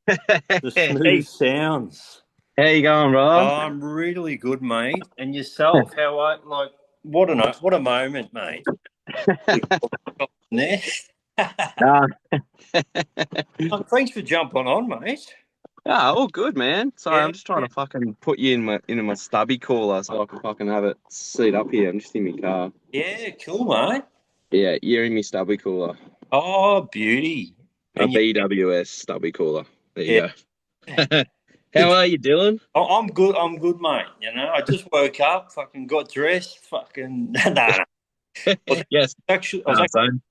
The smooth Hey, sounds. how you going, Rob? I'm really good, mate. And yourself? How are like? What a moment, mate. There. Ah, Oh, thanks for jumping on, mate. all good, man. Sorry, Yeah, I'm just trying to fucking put you in my stubby cooler so I can fucking have it seat up here. I'm just in my car. yeah, cool, mate. Yeah, you're in my stubby cooler. Oh, beauty. A And you, BWS stubby cooler. There yeah, you go. How are you, Dylan? I'm good. I'm good, mate. I just woke up, fucking got dressed, fucking. Nah, nah. Yes. Actually, I was No, actually, son.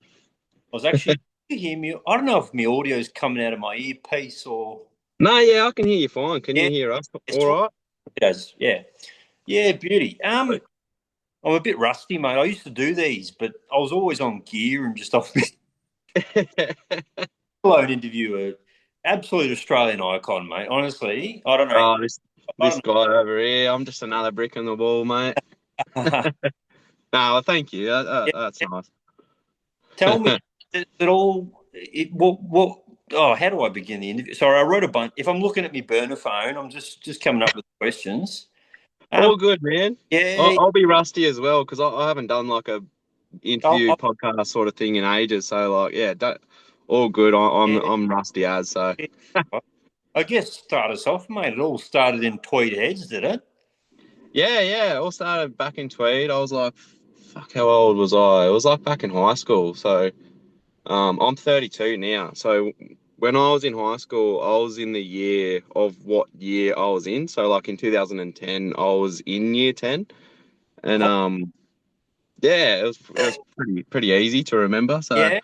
I was actually. You hear me? I don't know if my audio is coming out of my earpiece or. No, yeah, I can hear you fine. Can Yeah, you hear us? it's All talking. right. It does. Yeah. Yeah, beauty. I'm a bit rusty, mate. I used to do these, but I was always on gear and just off alone interviewer. Absolute Australian icon, mate. Honestly, I don't know. Oh, this I this don't guy over here. I'm just another brick in the wall, mate. know. No, well, thank you. Yeah, That's yeah. nice. Tell me, is it all? What? Oh, how do I begin the interview? Sorry, I wrote a bunch. If I'm looking at my burner phone, I'm just coming up with questions. Um, All good, man. I'll, yeah. I'll be rusty as well because I haven't done like a I'll, interview I'll, podcast sort of thing in ages. So like, yeah, all good. yeah. I'm rusty as so. Yeah. I guess start us off, mate. It all started in Tweed Heads, did it? Yeah, yeah. It all started back in Tweed. I was like, fuck, how old was I? It was like back in high school. So I'm 32 now. So when I was in high school, I was in the year of what year I was in. So like in 2010, I was in year 10, and Oh, yeah, it was pretty easy to remember. So. yeah.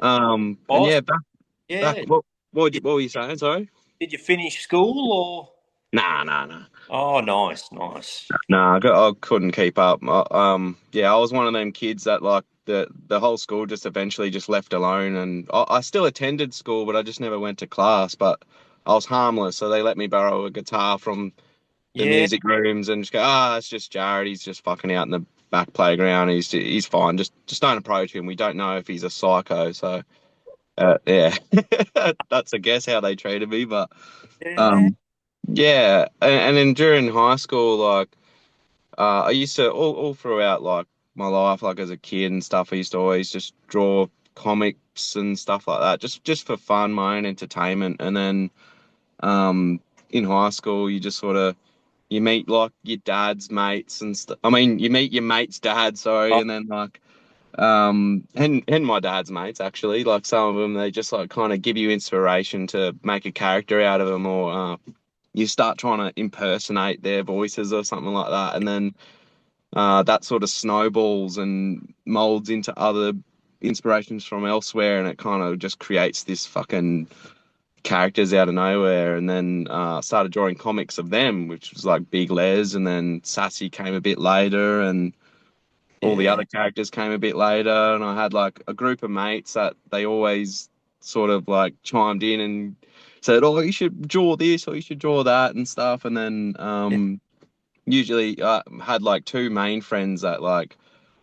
And Awesome. yeah, back Yeah. what were you saying? Sorry. Did you finish school or? Nah, nah, nah, Oh, nice, nice. nah. I couldn't keep up. Yeah, I was one of them kids that like the whole school just eventually just left alone, and I still attended school, but I just never went to class. But I was harmless, so they let me borrow a guitar from the Yeah, music rooms and just go, it's just Jarrad. He's just fucking out in the back playground. He's fine. Just don't approach him. We don't know if he's a psycho. So yeah, that's I guess how they treated me, but. yeah. Um, yeah, and then during high school, like I used to all throughout like my life, like as a kid and stuff, I used to always just draw comics and stuff like that, just for fun, my own entertainment. And then um, in high school, you just sort of you meet like your dad's mates and stuff. I mean, you meet your mate's dad, sorry, Oh, and then like and my dad's mates actually, like some of them, they just like kind of give you inspiration to make a character out of them, or you start trying to impersonate their voices or something like that, and then that sort of snowballs and molds into other inspirations from elsewhere, and it kind of just creates this fucking characters out of nowhere. And then started drawing comics of them, which was like Big Les, and then Sassy came a bit later, and all the yeah, other characters came a bit later. And I had like a group of mates that they always sort of like chimed in and said, "Oh, you should draw this or you should draw that," and stuff. And then yeah, usually I had like two main friends that like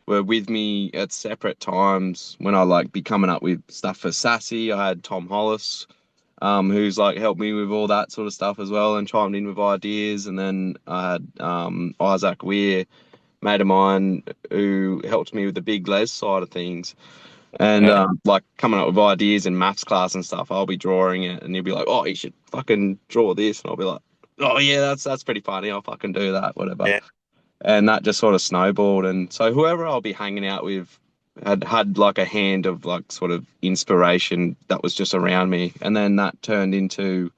were with me at separate times when I like be coming up with stuff for Sassy. I had Tom Hollis, who's like helped me with all that sort of stuff as well and chimed in with ideas. And then I had Isaac Weir, mate of mine, who helped me with the Big Les side of things. And yeah. like coming up with ideas in maths class and stuff, I'll be drawing it, and he'll be like, "Oh, you should fucking draw this," and I'll be like, "Oh yeah, that's pretty funny. I'll fucking do that, whatever." Yeah. And that just sort of snowballed. And so whoever I'll be hanging out with had like a hand of like sort of inspiration that was just around me, and then that turned into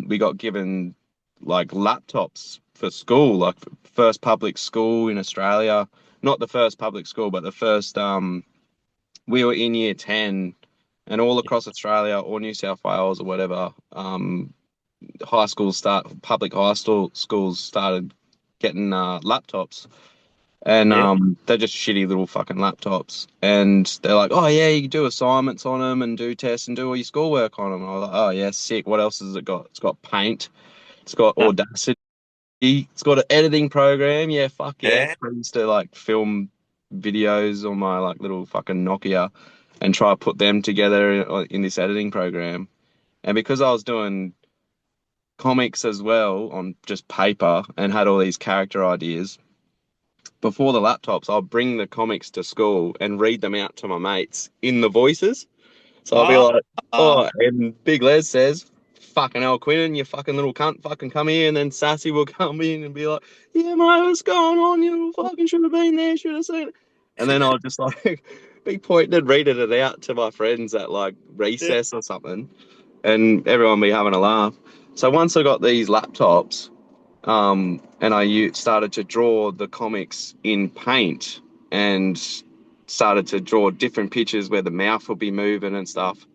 we got given like laptops for school, like first public school in Australia. Not the first public school, but the first we were in year 10, and all across Australia or New South Wales or whatever, public schools started getting laptops. And Yeah. they're just shitty little fucking laptops. And they're like, "Oh yeah, you can do assignments on them and do tests and do all your schoolwork on them." And I was like, "Oh yeah, sick. What else has it got? It's got Paint. It's got No, Audacity. It's got an editing program. Yeah, fuck yeah." yeah. I used to like film videos on my like little fucking Nokia and try to put them together in this editing program. And because I was doing comics as well on just paper and had all these character ideas, before the laptops, I'll bring the comics to school and read them out to my mates in the voices. So I'll be Oh, like, oh, oh, and Big Les says, fucking hell, Quinn, you fucking little cunt, fucking come here. And then Sassy will come in and be like, yeah, mate, what's going on? You fucking should have been there, should have seen it. And then I'll just like be pointing and reading it out to my friends at like yeah, recess or something. And everyone be having a laugh. So once I got these laptops, and started to draw the comics in paint and started to draw different pictures where the mouth will be moving and stuff.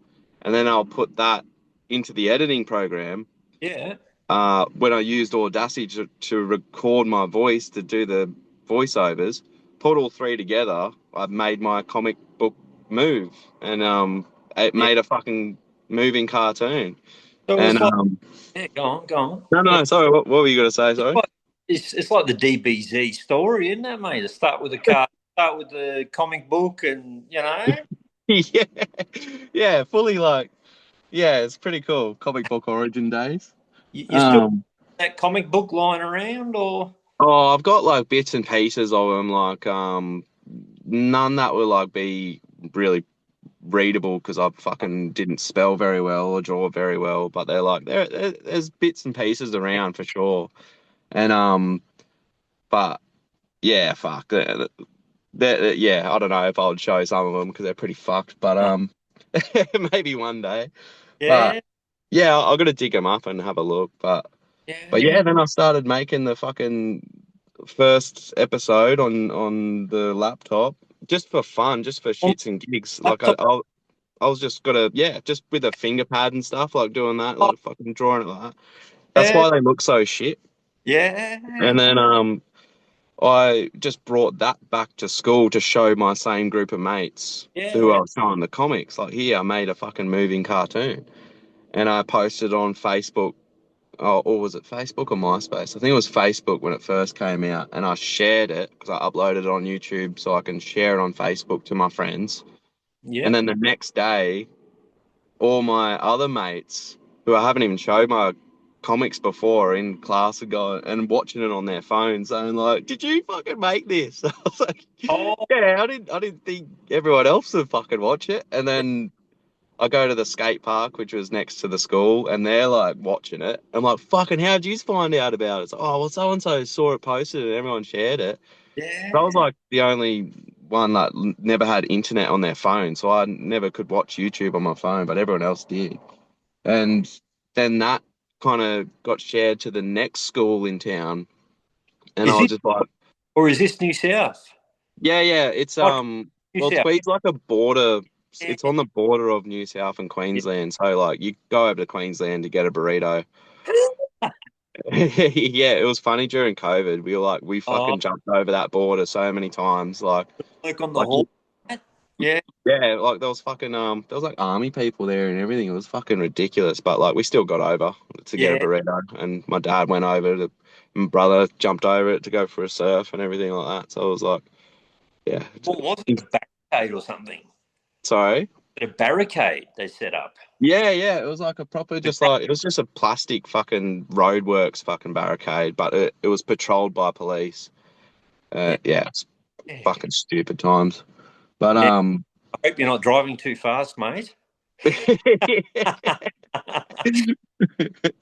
And then I'll put that into the editing program. yeah, When I used Audacity to record my voice to do the voiceovers, put all three together, I made my comic book move, and it yeah. made a fucking moving cartoon. So And it's like, yeah, go on, go on. no, Yeah, no, sorry, what were you going to say? it's Sorry. like it's like the DBZ story, isn't it, mate? To start with the car, start with the comic book, and Yeah, yeah, fully like, yeah, it's pretty cool. Comic book origin days. you still Um, that comic book lying around, or I've got like bits and pieces of them, like none that will like be really readable because I fucking didn't spell very well or draw very well, but they're like there's bits and pieces around for sure. And but yeah, fuck, yeah, I don't know if I would show some of them because they're pretty fucked, but maybe one day. But yeah, yeah, I've got to dig them up and have a look. But yeah. yeah, then I started making the fucking first episode on the laptop just for fun, just for On shits and gigs. Like laptop, I was just gonna yeah, just with a finger pad and stuff, like doing that, like fucking drawing it like that. That's yeah, why they look so shit. And yeah, then I just brought that back to school to show my same group of mates who I yeah, was showing the comics. Like, here, I made a fucking moving cartoon. And I posted on Facebook, or was it Facebook or MySpace? I think it was Facebook when it first came out. And I shared it because I uploaded it on YouTube so I can share it on Facebook to my friends. And yeah. then the next day, all my other mates who I haven't even showed my comics before in class are going and watching it on their phones saying like, did you fucking make this? I was like, Oh, yeah, I didn't think everyone else would fucking watch it. And then I go to the skate park, which was next to the school, and they're like watching it. I'm like, fucking, how'd you find out about it? It's like, oh, well, so and so saw it posted and everyone shared it. I was yeah. like the only one that never had internet on their phone, so I never could watch YouTube on my phone, but everyone else did. And then that kind of got shared to the next school in town, and Is I was this just like, or is this New South? yeah, yeah, it's Like New well, South? Tweed's like a border. Yeah, It's on the border of New South and yeah. Queensland, so like you go over to Queensland to get a burrito. Yeah, it was funny during COVID. We Oh, fucking jumped over that border so many times. like on the Like hall. Yeah, yeah, like there was fucking there was like army people there and everything. It was fucking ridiculous, but like we still got over to get a yeah. burrito, and my dad went over to, my brother jumped over it to go for a surf and everything like that. So it was like, yeah, What was it? A barricade or something? sorry. A barricade they set up. Yeah, yeah, it was like a proper, just like it was just a plastic fucking roadworks fucking barricade, but it was patrolled by police. Yeah, Yeah, it's yeah. fucking stupid times. But Yeah. I hope you're not driving too fast, mate.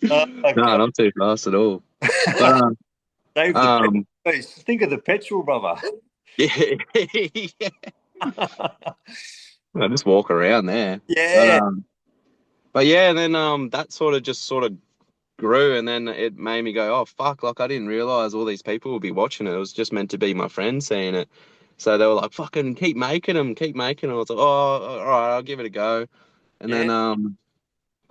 Oh, no, God. not too fast at all. But Save the um, petrol. Think of the petrol, brother. yeah, I just walk around there. But Yeah, um, but yeah, and then that sort of grew, and then it made me go, oh fuck, like I didn't realize all these people would be watching it. It was just meant to be my friends seeing it. So they were like, fucking keep making them, keep making them. I was like, oh, all right, I'll give it a go. And yeah, then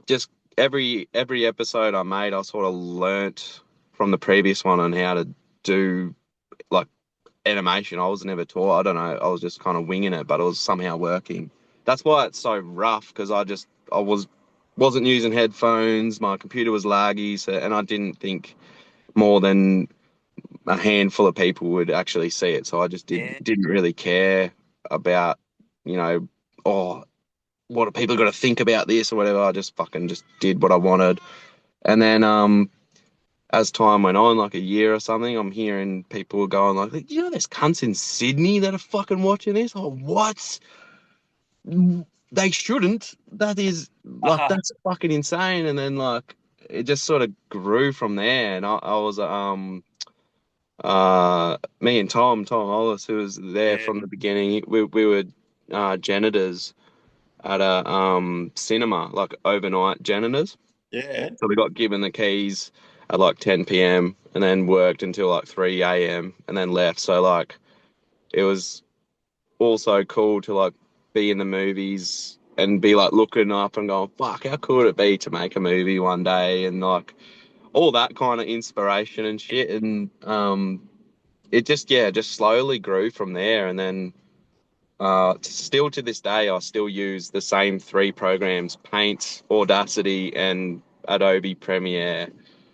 just every episode I made, I sort of learnt from the previous one on how to do like animation. I was never taught. I don't know. I was just kind of winging it, but it was somehow working. That's why it's so rough because wasn't using headphones. My computer was laggy, so and I didn't think more than a handful of people would actually see it. So I just yeah, didn't really care about, you know, oh, what are people going to think about this or whatever. I just fucking just did what I wanted. And then as time went on, like a year or something, I'm hearing people were going like, you know, there's cunts in Sydney that are fucking watching this. Oh, what? They shouldn't. That is like that's fucking insane. And then like it just sort of grew from there. And I was me and Tom Hollis, who was there Yeah, from the beginning. We were janitors at a cinema, like overnight janitors. yeah. So we got given the keys at like 10 p.m. and then worked until like 3 a.m. and then left. So like it was also cool to like be in the movies and be like looking up and going, fuck, how cool would it be to make a movie one day, and like all that kind of inspiration and shit. And it just yeah, just slowly grew from there. And then still to this day, I still use the same three programs: Paint, Audacity, and Adobe Premiere.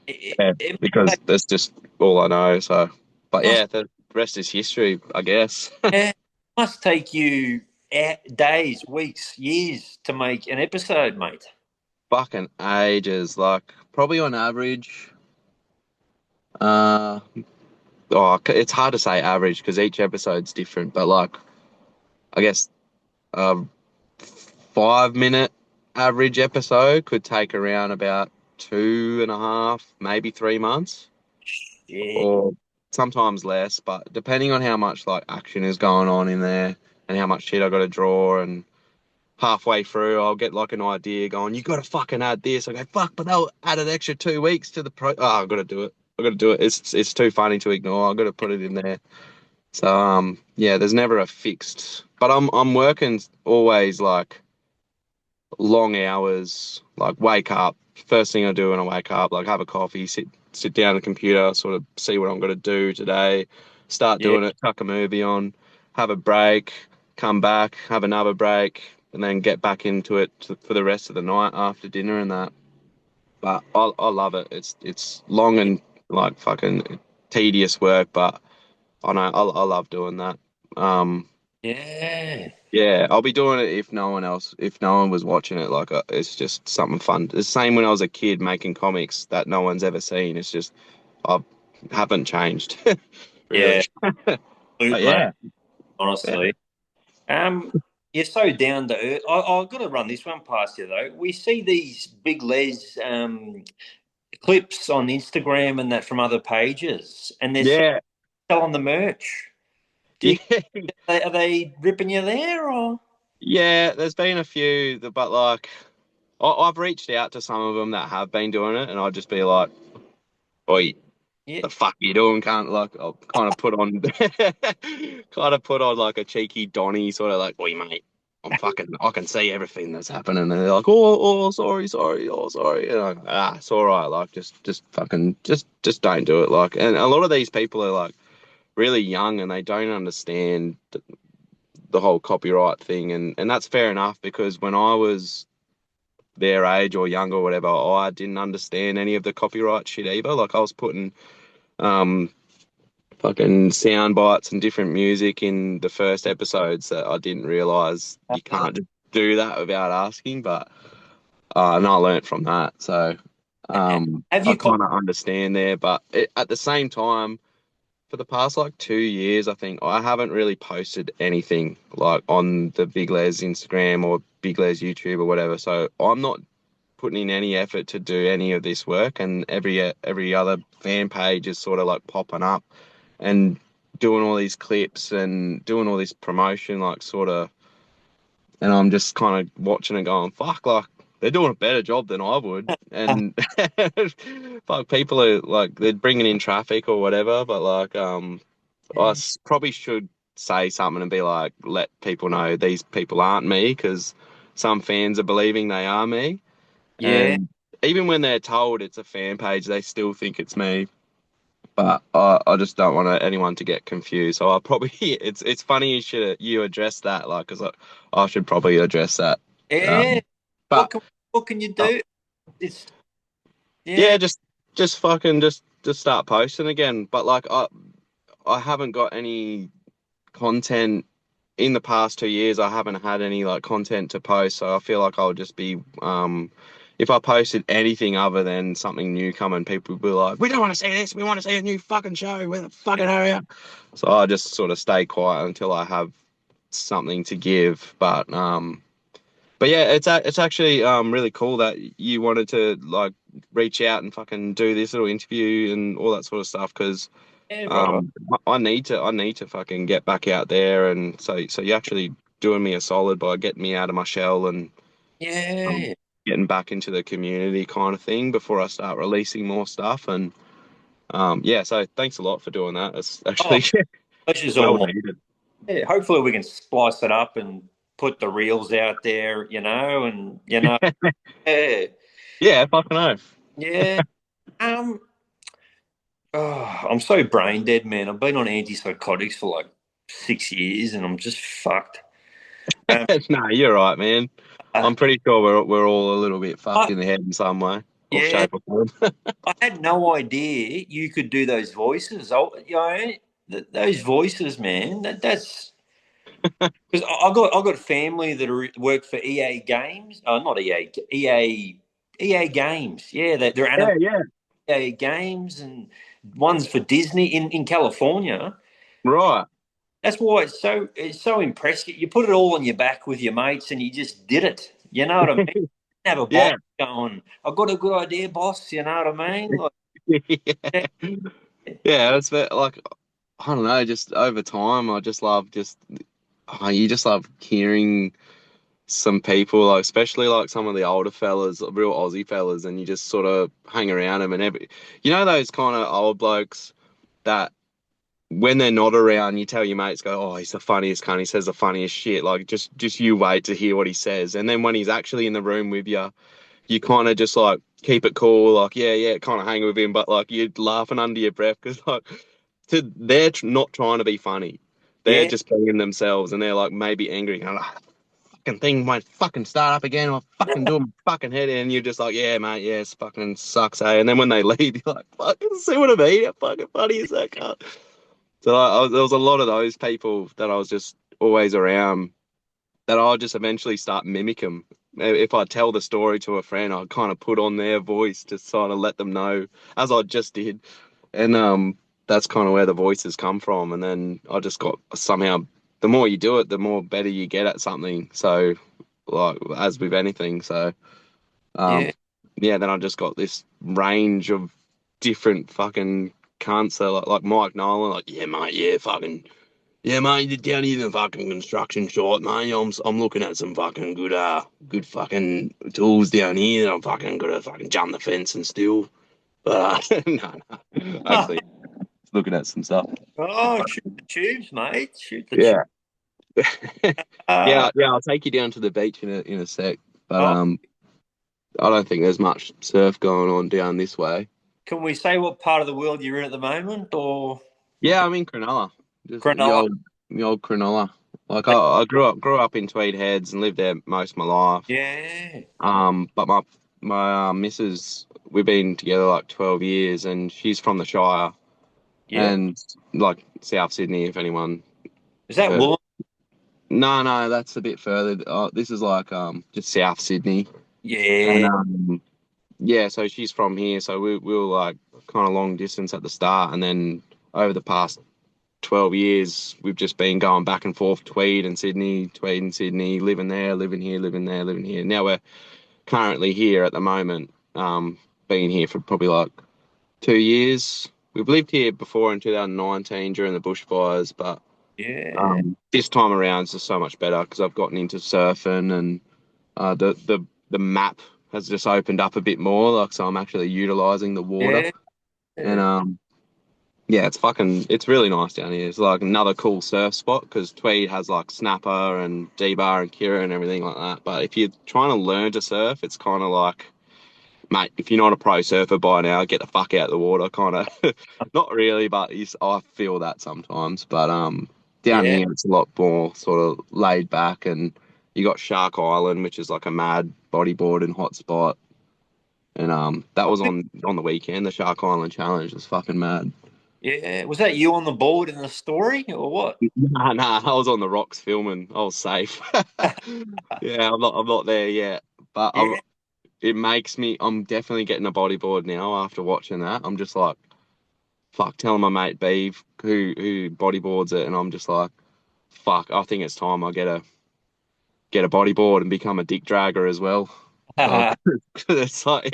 Yeah, It because that's just all I know. So, but must, yeah, the rest is history, I guess. yeah, must take you days, weeks, years to make an episode, mate. Fucking ages. Like probably on average, uh, it's hard to say average because each episode's different. But like, I guess a 5 minute average episode could take around about 2.5, maybe 3 months, Yeah, or sometimes less. But depending on how much like action is going on in there and how much shit I got to draw, and halfway through, I'll get like an idea going, you got to fucking add this. I go, fuck, but they'll add an extra 2 weeks to the pro. Oh, I've got to do it. I've got to do it. It's too funny to ignore. I've got to put it in there. So, yeah, there's never a fixed, but I'm working always like long hours, like wake up. First thing I do when I wake up, like have a coffee, sit down on the computer, sort of see what I'm going to do today, start yeah, doing it, chuck a movie on, have a break, come back, have another break, and then get back into it for the rest of the night after dinner and that. But I love it. It's long and like fucking tedious work, but I know I love doing that. Um, yeah. yeah, I'll be doing it if no one was watching it. Like, it's just something fun. It's the same when I was a kid making comics that no one's ever seen. It's just, I haven't changed, Yeah, really. But absolutely, mate. yeah, yeah, Honestly, you're so down to earth. I've got to run this one past you though. We see these big Les clips on Instagram and that from other pages, and they're yeah, selling the merch. Do you yeah, are they ripping you there or? yeah. There's been a few, but like, I've reached out to some of them that have been doing it, and I'd just be like, "Oi, Yeah, the fuck you doing?" Can't like, I'll kind of put on, kind of put on like a cheeky Donny, sort of like, "Oi, mate, I can see everything that's happening." And they're like, "Oh, sorry, oh, sorry." And I'm like, it's all right. Like, just fucking, just don't do it. Like, and a lot of these people are like really young and they don't understand the whole copyright thing, and that's fair enough because when I was their age or younger or whatever, I didn't understand any of the copyright shit either. Like, I was putting um fucking sound bites and different music in the first episodes that I didn't realize you can't just do that without asking. But and I learnt from that, so have I you kind of understand there. But at the same time, for the past like 2 years, I think I haven't really posted anything like on the Big Les Instagram or Big Les YouTube or whatever. So I'm not putting in any effort to do any of this work, and every other fan page is sort of like popping up and doing all these clips and doing all this promotion, like sort of, and I'm just kind of watching and going, fuck, like they're doing a better job than I would. And fuck, people are like, they're bringing in traffic or whatever, but like, probably should say something and be like, let people know these people aren't me, because some fans are believing they are me. yeah, And even when they're told it's a fan page, they still think it's me. But I just don't want anyone to get confused. So I probably it's funny you address that, like, because I should probably address that. yeah. Um, but What can you uh, do? It's yeah, yeah, just fucking just start posting again. But like I haven't got any content in the past 2 years, I haven't had any like content to post, so I feel like I'll just be if I posted anything other than something new coming, people would be like, "We don't want to see this. We want to see a new fucking show. Where the fucking hurry up?" So I just sort of stay quiet until I have something to give. But yeah, it's actually really cool that you wanted to like reach out and fucking do this little interview and all that sort of stuff because Yeah, right. I need to fucking get back out there, and so you're actually doing me a solid by getting me out of my shell and um, Yeah. getting back into the community kind of thing before I start releasing more stuff. And yeah, so thanks a lot for doing that. It's Oh, actually pleasure's all well mine. needed. Yeah, hopefully we can splice it up and put the reels out there, and yeah, Yeah, fucking oath. yeah. Um, oh, I'm so brain dead, man. I've been on antipsychotics for like 6 years, and I'm just fucked. Um, No, you're right, man. uh, I'm pretty sure we're all a little bit fucked I, in the head in some way or yeah, shape or form. I had no idea you could do those voices. Those voices, man. That's because I got family that work for EA Games. Not EA Games. Yeah, they're Yeah, anime yeah. EA Games, and one's for Disney in California. Right. That's why it's so impressive. You put it all on your back with your mates, and you just did it. You know what I mean? Have a boss Yeah. going, "I've got a good idea, boss." You know what I mean? Like, yeah, Yeah, it's like I don't know, just over time I just love just you just love hearing some people like especially like some of the older fellas, real Aussie fellas, and you just sort of hang around them and those kind of old blokes that when they're not around, you tell your mates, go, "Oh, he's the funniest cunt. He says the funniest shit." Like, just you wait to hear what he says, and then when he's actually in the room with you, you kind of just like keep it cool, like, yeah, yeah, kind of hang with him, but like you're laughing under your breath because like they're not trying to be funny, they're yeah, just being themselves, and they're like maybe angry, and like, fucking thing won't fucking start up again. I'll fucking do my fucking head in. And you're just like, yeah, mate, yeah, it's fucking sucks, eh? And then when they leave, you're like, fucking see what I mean? How fucking funny is that cunt? So there was a lot of those people that I was just always around that I'll just eventually start mimic them. If I tell the story to a friend, I'll kind of put on their voice to sort of let them know, as I just did. And that's kind of where the voices come from. And then I just got somehow, the more you do it, the more better you get at something. So, like, as with anything. So, um, yeah. yeah, then I just got this range of different fucking cunts. So, like Mike Nolan, like, yeah, mate, yeah, fucking. Yeah, mate, you're down here in the fucking construction site, mate. I'm looking at some fucking good fucking tools down here. I'm fucking gonna fucking jump the fence and steal. But no, actually, looking at some stuff. Oh, shoot the tubes, mate. Shoot the tubes. Yeah, Uh, yeah. I'll take you down to the beach in a sec. But oh, I don't think there's much surf going on down this way. can we say what part of the world you're in at the moment, or Yeah, I'm in Cronulla, just Cronulla? the old Cronulla. Like I grew up in Tweed Heads and lived there most of my life. Yeah, But my missus, we've been together like 12 years, and she's from the Shire yeah. and like South Sydney, if anyone Is that heard of Wollongong? it. No, no, that's a bit further. This is like just South Sydney, and Yeah, yeah, so she's from here, so we were like kind of long distance at the start, and then over the past 12 years, we've just been going back and forth Tweed and Sydney, living there, living here, living there, living here. Now we're currently here at the moment. Been here for probably like 2 years. We've lived here before in 2019 during the bushfires, but yeah, this time around it's just so much better because I've gotten into surfing and the map has just opened up a bit more. Like so, I'm actually utilizing the water yeah, and yeah. yeah, it's really nice down here. It's like another cool surf spot because Tweed has like Snapper and D-Bar and Kira and everything like that. But if you're trying to learn to surf, it's kind of like, mate, if you're not a pro surfer by now, get the fuck out of the water. Kind of, not really, but I feel that sometimes. But down Yeah. here it's a lot more sort of laid back, and you got Shark Island, which is like a mad bodyboarding hotspot. And that was on the weekend. The Shark Island Challenge was fucking mad. Yeah. Was that you on the board in the story or what? Nah, I was on the rocks filming. I was safe. Yeah, I'm not there yet, but Yeah. it makes me. I'm definitely getting a bodyboard now after watching that. I'm just like, fuck, telling my mate Beeve who bodyboards it, and I'm just like, fuck, I think it's time I get a bodyboard and become a dick dragger as well. Like, it's like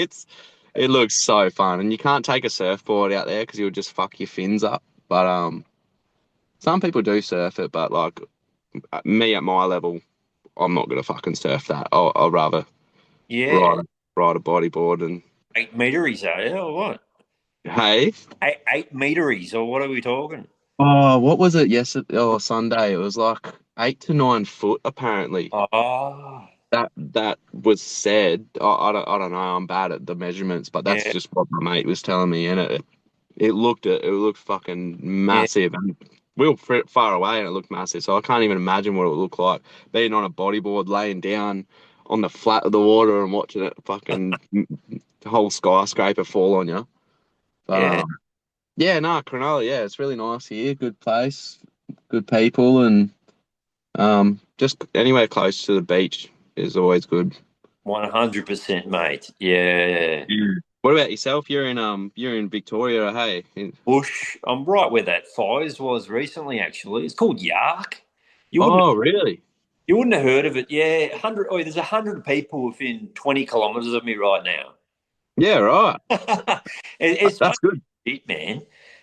it looks so fun, and you can't take a surfboard out there because you'll just fuck your fins up. But some people do surf it, but like me at my level, I'm not gonna fucking surf that. I'll rather Yeah. ride ride a bodyboard and 8 meteries, are you, or what? hey. 8 meteries, or what are we talking? Oh, what was it yesterday or Sunday? It was like 8 to 9 foot apparently. Oh, That was said. I don't know. I'm bad at the measurements, but that's yeah, just what my mate was telling me, and it looked fucking yeah, massive, and we were far away, and it looked massive. So I can't even imagine what it would look like being on a bodyboard, laying down on the flat of the water and watching it fucking the whole skyscraper fall on you. But yeah. yeah, no, Cronulla, yeah, it's really nice here. Good place, good people, and just anywhere close to the beach is always good. 100%, mate. Yeah. Mm. What about yourself? You're in Victoria, hey? Bush. I'm right where that fires was recently, actually. It's called Yark. You wouldn't Oh, really? you wouldn't have heard of it. Yeah, 100. Oh, there's 100 people within 20 kilometres of me right now. Yeah, right. It's That's fucking good. shit, man.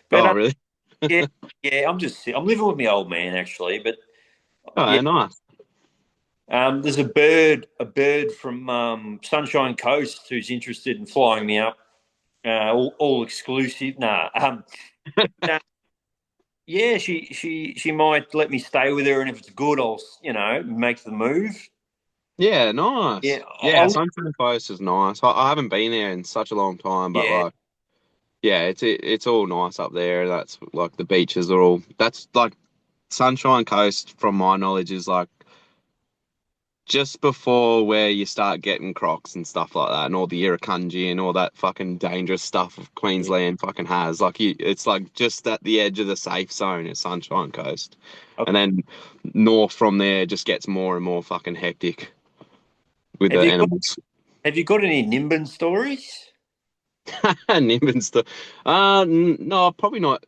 But Oh, really? yeah, yeah. I'm living with my old man actually. But Oh, yeah, yeah, nice. there's a bird from Sunshine Coast who's interested in flying me up. All exclusive. Nah. Nah, yeah, she might let me stay with her, and if it's good, I'll make the move. Yeah, nice. Yeah, Yeah, Sunshine Coast is nice. I haven't been there in such a long time, but yeah. like, yeah, it's all nice up there. That's like the beaches are all. That's like Sunshine Coast, from my knowledge, is like just before where you start getting crocs and stuff like that, and all the irukandji and all that fucking dangerous stuff of Yeah. Queensland fucking has. Like, it's like just at the edge of the safe zone is Sunshine Coast, and then north from there just gets more and more fucking hectic with Have the you got animals. Have you got any Nimbin stories? Nimbin stuff. No, probably not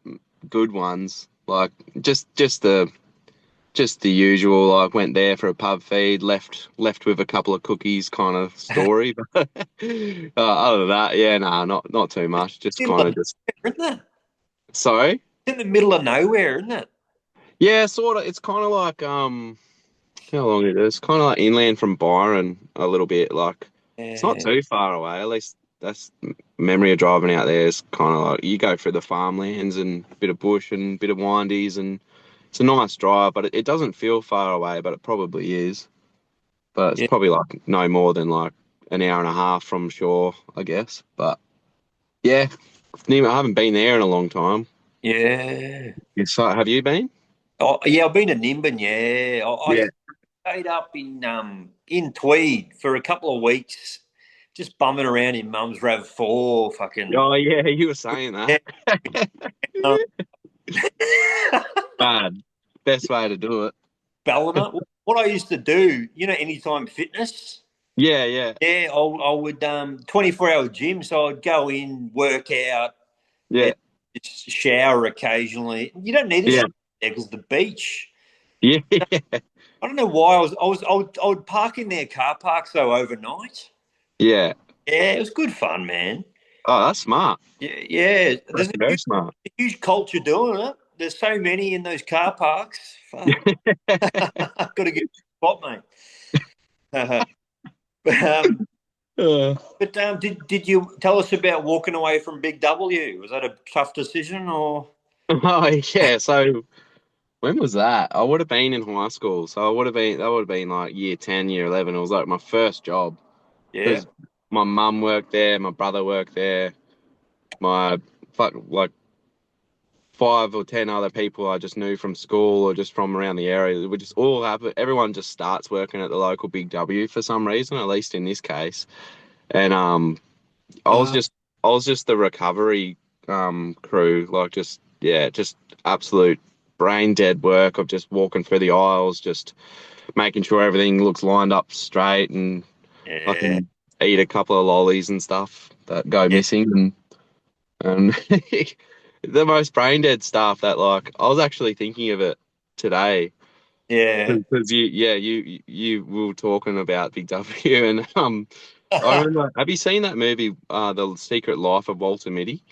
good ones. Like just the usual. Like, went there for a pub feed, left with a couple of cookies, kind of story. But other than that, yeah, nah, not too much. Just Middle kind of of just nowhere, isn't it? sorry. It's in the middle of nowhere, isn't it? Yeah, sort of. It's kind of like how long it is? Kind of like inland from Byron a little bit. Like, it's not Yeah, too far away. At least that's memory of driving out there is kind of like you go through the farmlands and a bit of bush and a bit of windies, and it's a nice drive, but it doesn't feel far away, but it probably is. But it's yeah, probably like no more than like an hour and a half from shore, I guess. But yeah, I haven't been there in a long time. yeah. So have you been? Oh, yeah, I've been to Nimbin. Yeah, I Yeah. stayed up in Tweed for a couple of weeks, just bumming around in Mum's Rav 4. Fucking Oh yeah, you were saying yeah. that. um, Bad. Best way to do it. Ballina. What I used to do, Anytime Fitness. Yeah, yeah, Yeah, I would 24-hour gym, so I'd go in, work out, yeah, and just shower occasionally. You don't need a yeah, shower there because the beach. yeah, yeah, I don't know why I would park in their car parks though overnight. yeah. Yeah, it was good fun, man. Oh, that's smart. Yeah, yeah. That's There's a very huge, smart. huge culture doing it. There's so many in those car parks. Fuck, got to get a spot, mate. um, Uh, did you tell us about walking away from Big W? Was that a tough decision or? oh yeah. So when was that? I would have been in high school. So that would have been like year 10, year 11. It was like my first job Yeah. because my mum worked there, my brother worked there, my fuck like 5 or 10 other people I just knew from school or just from around the area. We just all have everyone just starts working at the local Big W for some reason, at least in this case. And I was Uh, just I was just the recovery crew, like just yeah, just absolute brain dead work of just walking through the aisles, just making sure everything looks lined up straight, and I Yeah, can eat a couple of lollies and stuff that go yeah, missing, and the most brain dead stuff that like I was actually thinking of it today yeah. because you were talking about Big W and I remember, have you seen that movie The Secret Life of Walter Mitty?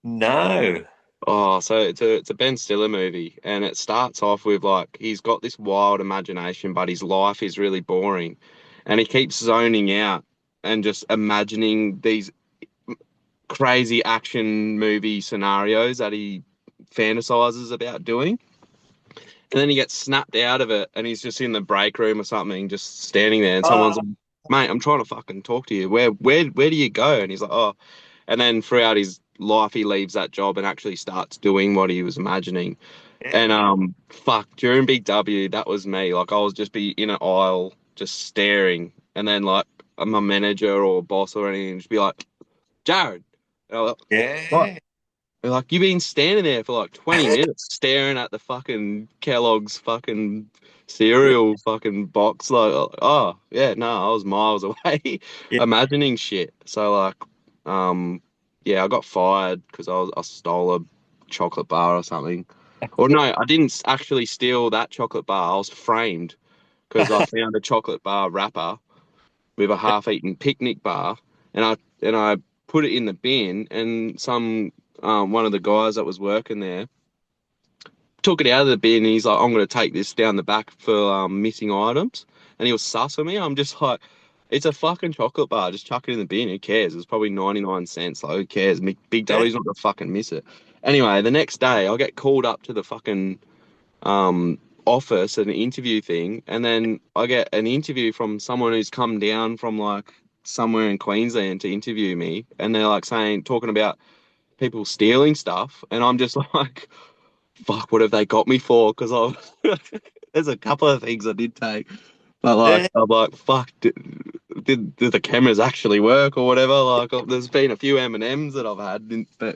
No. Oh, so it's a Ben Stiller movie, and it starts off with like he's got this wild imagination, but his life is really boring, and he keeps zoning out and just imagining these crazy action movie scenarios that he fantasizes about doing. And then he gets snapped out of it and he's just in the break room or something, just standing there, and someone's Oh, like, mate, I'm trying to fucking talk to you. Where do you go? And he's like, oh. And then throughout his life he leaves that job and actually starts doing what he was imagining. And yeah, fuck, during Big W, that was me. Like I was just be in an aisle just staring, and then like my manager or boss or anything just be like, Jared. And I'm like, what? yeah, They're like, you've been standing there for like 20 minutes staring at the fucking Kellogg's fucking cereal fucking box. Like, oh, yeah, no, I was miles away yeah, imagining shit. So, like, um, yeah, I got fired because I stole a chocolate bar or something. Or no, I didn't actually steal that chocolate bar. I was framed because I found a chocolate bar wrapper with a half-eaten picnic bar, and I put it in the bin, and one of the guys that was working there took it out of the bin, and he's like, "I'm going to take this down the back for missing items," and he was sus with me. I'm just like, "It's a fucking chocolate bar. Just chuck it in the bin. Who cares? It's probably 99 cents. Like, who cares? Big yeah, W's not gonna fucking miss it." Anyway, the next day, I get called up to the fucking office, an interview thing, and then I get an interview from someone who's come down from like somewhere in Queensland to interview me, and they're like talking about people stealing stuff, and I'm just like, fuck, what have they got me for? Because I there's a couple of things I did take, but like yeah, I'm like, fuck, did the cameras actually work or whatever? Like, there's been a few M&Ms that I've had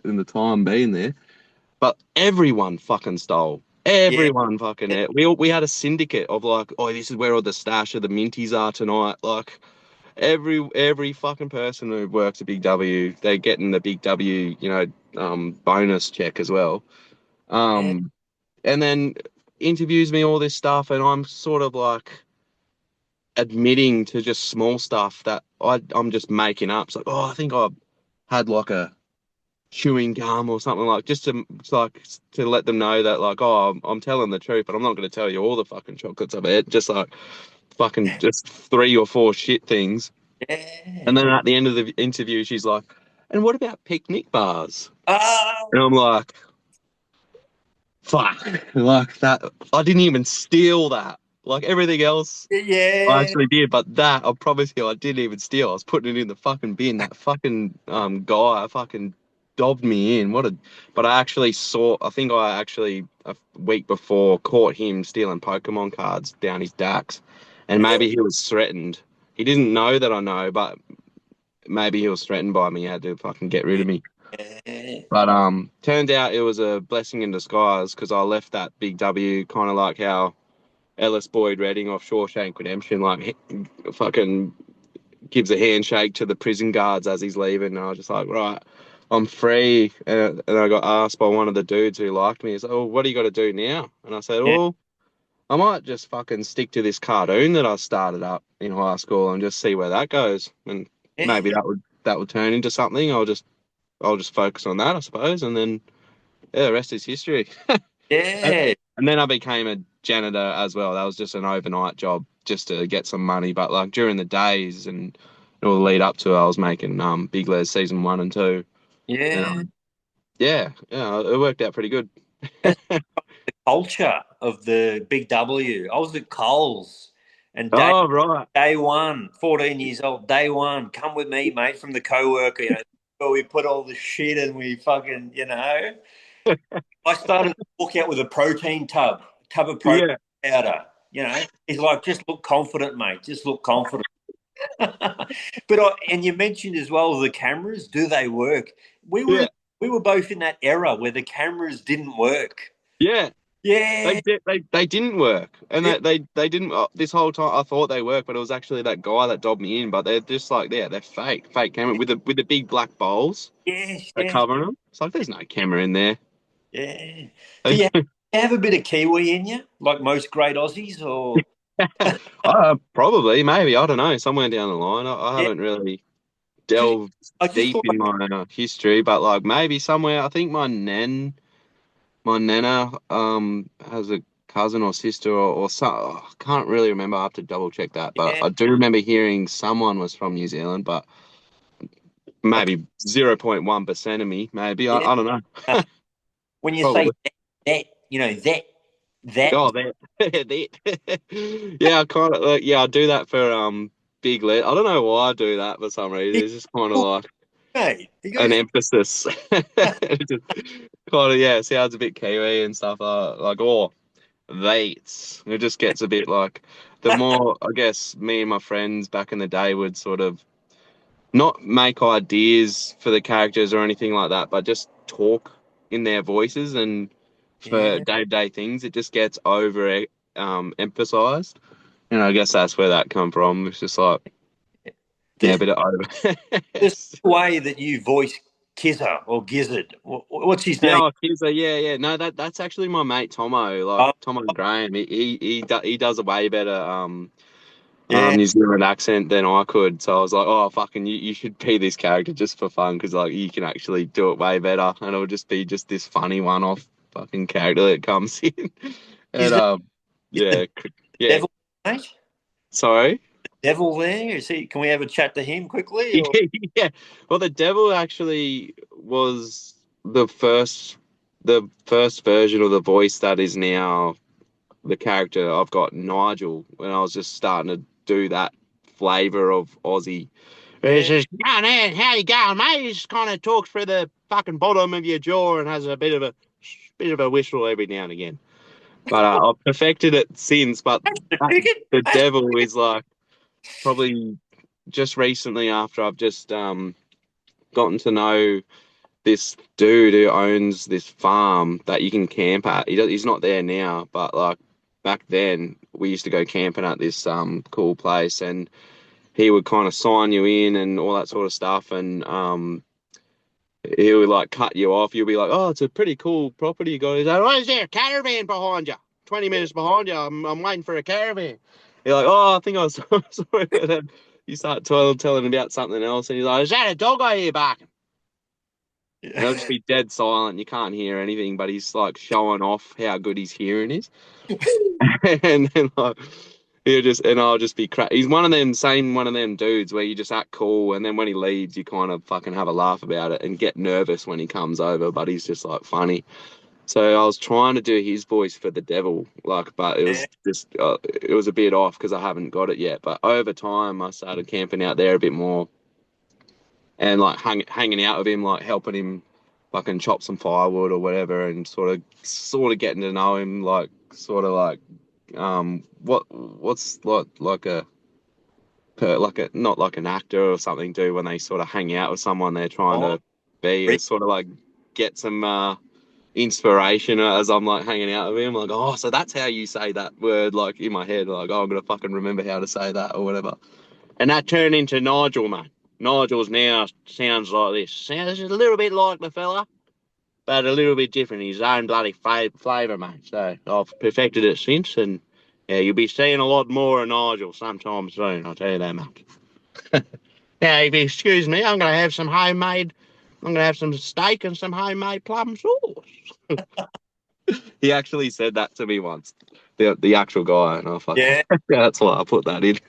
in the time being there. But everyone fucking stole. yeah, Everyone fucking we had a syndicate of like, oh, this is where all the stash of the minties are tonight. Like every fucking person who works at Big W, they're getting the Big W, bonus check as well. yeah, Um, and then interviews me all this stuff, and I'm sort of like admitting to just small stuff that I'm just making up. It's like, oh, I think I had like a chewing gum or something, like just to let them know that like, oh, I'm telling the truth, but I'm not going to tell you all the fucking chocolates I've had, just like fucking just three or four shit things. And yeah. then at the end of the interview she's like, and what about picnic bars? Oh, And I'm like, fuck, like that, I didn't even steal that. Like everything else I yeah, actually did, but that I promise you I didn't even steal. I was putting it in the fucking bin. That fucking guy fucking dobbed me in. But I actually saw, I think I actually a week before caught him stealing Pokemon cards down his Dax. And yeah, maybe he was threatened. He didn't know that I know, but maybe he was threatened by me. He had to fucking get rid of me. yeah, But turned out it was a blessing in disguise because I left that Big W kind of like how Ellis Boyd Redding off Shawshank Redemption, like fucking gives a handshake to the prison guards as he's leaving. And I was just like, right, I'm free. And I got asked by one of the dudes who liked me, he's like, oh, what do you got to do now? And I said, yeah, oh, I might just fucking stick to this cartoon that I started up in high school and just see where that goes. And maybe yeah, that would turn into something. I'll just focus on that, I suppose. And then yeah, the rest is history. And yeah, and then I became a janitor as well. That was just an overnight job just to get some money. But like during the days and all the lead up to it, I was making Big Les season 1 and 2. And yeah. yeah, it worked out pretty good. That's the culture of the Big W. I was at Coles and Oh, right. day one, 14 years old, day one, come with me, mate, from the co-worker, where we put all the shit and we fucking, I started to walk out with a tub of protein Yeah, powder. He's like, just look confident, mate. Just look confident. And you mentioned as well the cameras. Do they work? We were in yeah, we were both in that era where the cameras didn't work. Yeah, Yeah, they didn't work, and yeah, they didn't. This whole time I thought they worked, but it was actually that guy that dobbed me in. But they're just like, yeah, they're fake camera with the big black bowls yes, that yes, covering them. It's like there's no camera in there. yeah. Do you have a bit of Kiwi in you, like most great Aussies, or Probably, maybe, I don't know. Somewhere down the line, I yeah? haven't really Because delved I just deep thought, in my history, but like maybe somewhere. I think my nana, has a cousin or sister or some. I can't really remember. I have to double check that, but yeah, I do remember hearing someone was from New Zealand, but I, maybe 0.1% of me, maybe. yeah. I don't know. Uh, when you say Probably. that, that, Oh, that. That. Yeah, I kind of like, yeah, I do that for big let. I don't know why I do that for some reason. It's just kind of like mate, you got an to. emphasis. It just kind of, yeah, sounds a bit Kiwi and stuff. Like, oh, dates. It just gets a bit like the more, I guess, me and my friends back in the day would sort of not make ideas for the characters or anything like that, but just talk in their voices. And for Yeah, day-to-day things, it just gets over emphasized. And I guess that's where that come from. It's just like, yeah, a there's, bit of over. there's a way that you voice Kizza or Gizzard. What's his Yeah, name? oh, yeah. No, that's actually my mate Tomo, like Oh, Tomo Graham. He does a way better yeah, New Zealand accent than I could. So I was like, oh, fucking, you should be this character just for fun because like you can actually do it way better, and it'll just be just this funny one-off fucking character that comes in. And is the yeah, yeah. devil, mate? Sorry. Devil there? Is he? Can we have a chat to him quickly? Or Yeah. Well, the devil actually was the first version of the voice that is now the character. I've got Nigel when I was just starting to do that flavor of Aussie. It's yeah, just, yeah, man, how you going, mate? He just kind of talks through the fucking bottom of your jaw and has a bit of a whistle every now and again. But I've perfected it since. But the that, ticket. the devil is like probably just recently after I've just gotten to know this dude who owns this farm that you can camp at. He's not there now, but like back then we used to go camping at this cool place, and he would kind of sign you in and all that sort of stuff, and he would like cut you off. You'll be like, "Oh, it's a pretty cool property you got." He's like, "Oh, is there a caravan behind you? 20 minutes behind you. I'm waiting for a caravan." You're like, "Oh, I think I was sorry." And then you start telling him about something else, and he's like, "Is that a dog I hear barking?" And Yeah. he'll just be dead silent. You can't hear anything, but he's like showing off how good his hearing is. And then like I'll just be He's one of them dudes where you just act cool, and then when he leaves, you kind of fucking have a laugh about it and get nervous when he comes over. But he's just like funny. So I was trying to do his voice for the devil, like, but it was a bit off because I haven't got it yet. But over time, I started camping out there a bit more and like hanging out with him, like helping him fucking chop some firewood or whatever, and sort of getting to know him, like sort of like what's like a not like an actor or something do when they sort of hang out with someone they're trying Oh, to be, re- is sort of like get some inspiration as I'm like hanging out with him, like, oh, so that's how you say that word, like in my head, like, oh, I'm gonna fucking remember how to say that or whatever. And that turned into Nigel, mate. Nigel's now sounds like this. Sounds a little bit like the fella, but a little bit different. His own bloody flavour, mate. So I've perfected it since, and yeah, you'll be seeing a lot more of Nigel sometime soon. I'll tell you that, mate. Now, if you excuse me, I'm gonna have some steak and some homemade plum sauce. He actually said that to me once, the actual guy, and I fucking yeah. yeah, that's why I put that in.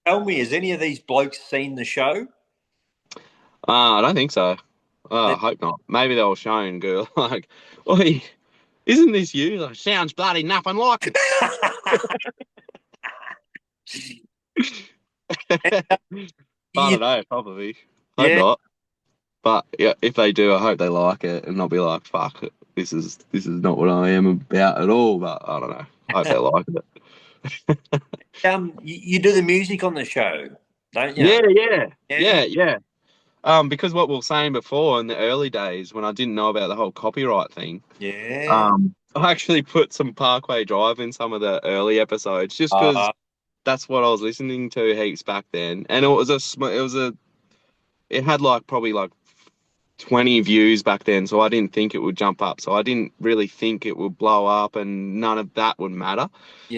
Tell me, has any of these blokes seen the show? I don't think so. I hope not. Maybe they were showing girl like, "Oi, isn't this you?" Like, sounds bloody nothing like it. I You- don't know. Probably. Hope yeah, not. But yeah, if they do, I hope they like it and not be like, "Fuck it. This is not what I am about at all." But I don't know. I hope they like it. you do the music on the show, don't you? Yeah, yeah, Yeah, yeah, yeah. because what we were saying before in the early days when I didn't know about the whole copyright thing, Yeah. I actually put some Parkway Drive in some of the early episodes just because Uh, that's what I was listening to heaps back then, and it had like probably like 20 views back then, so I didn't think it would jump up. So I didn't really think it would blow up, and none of that would matter.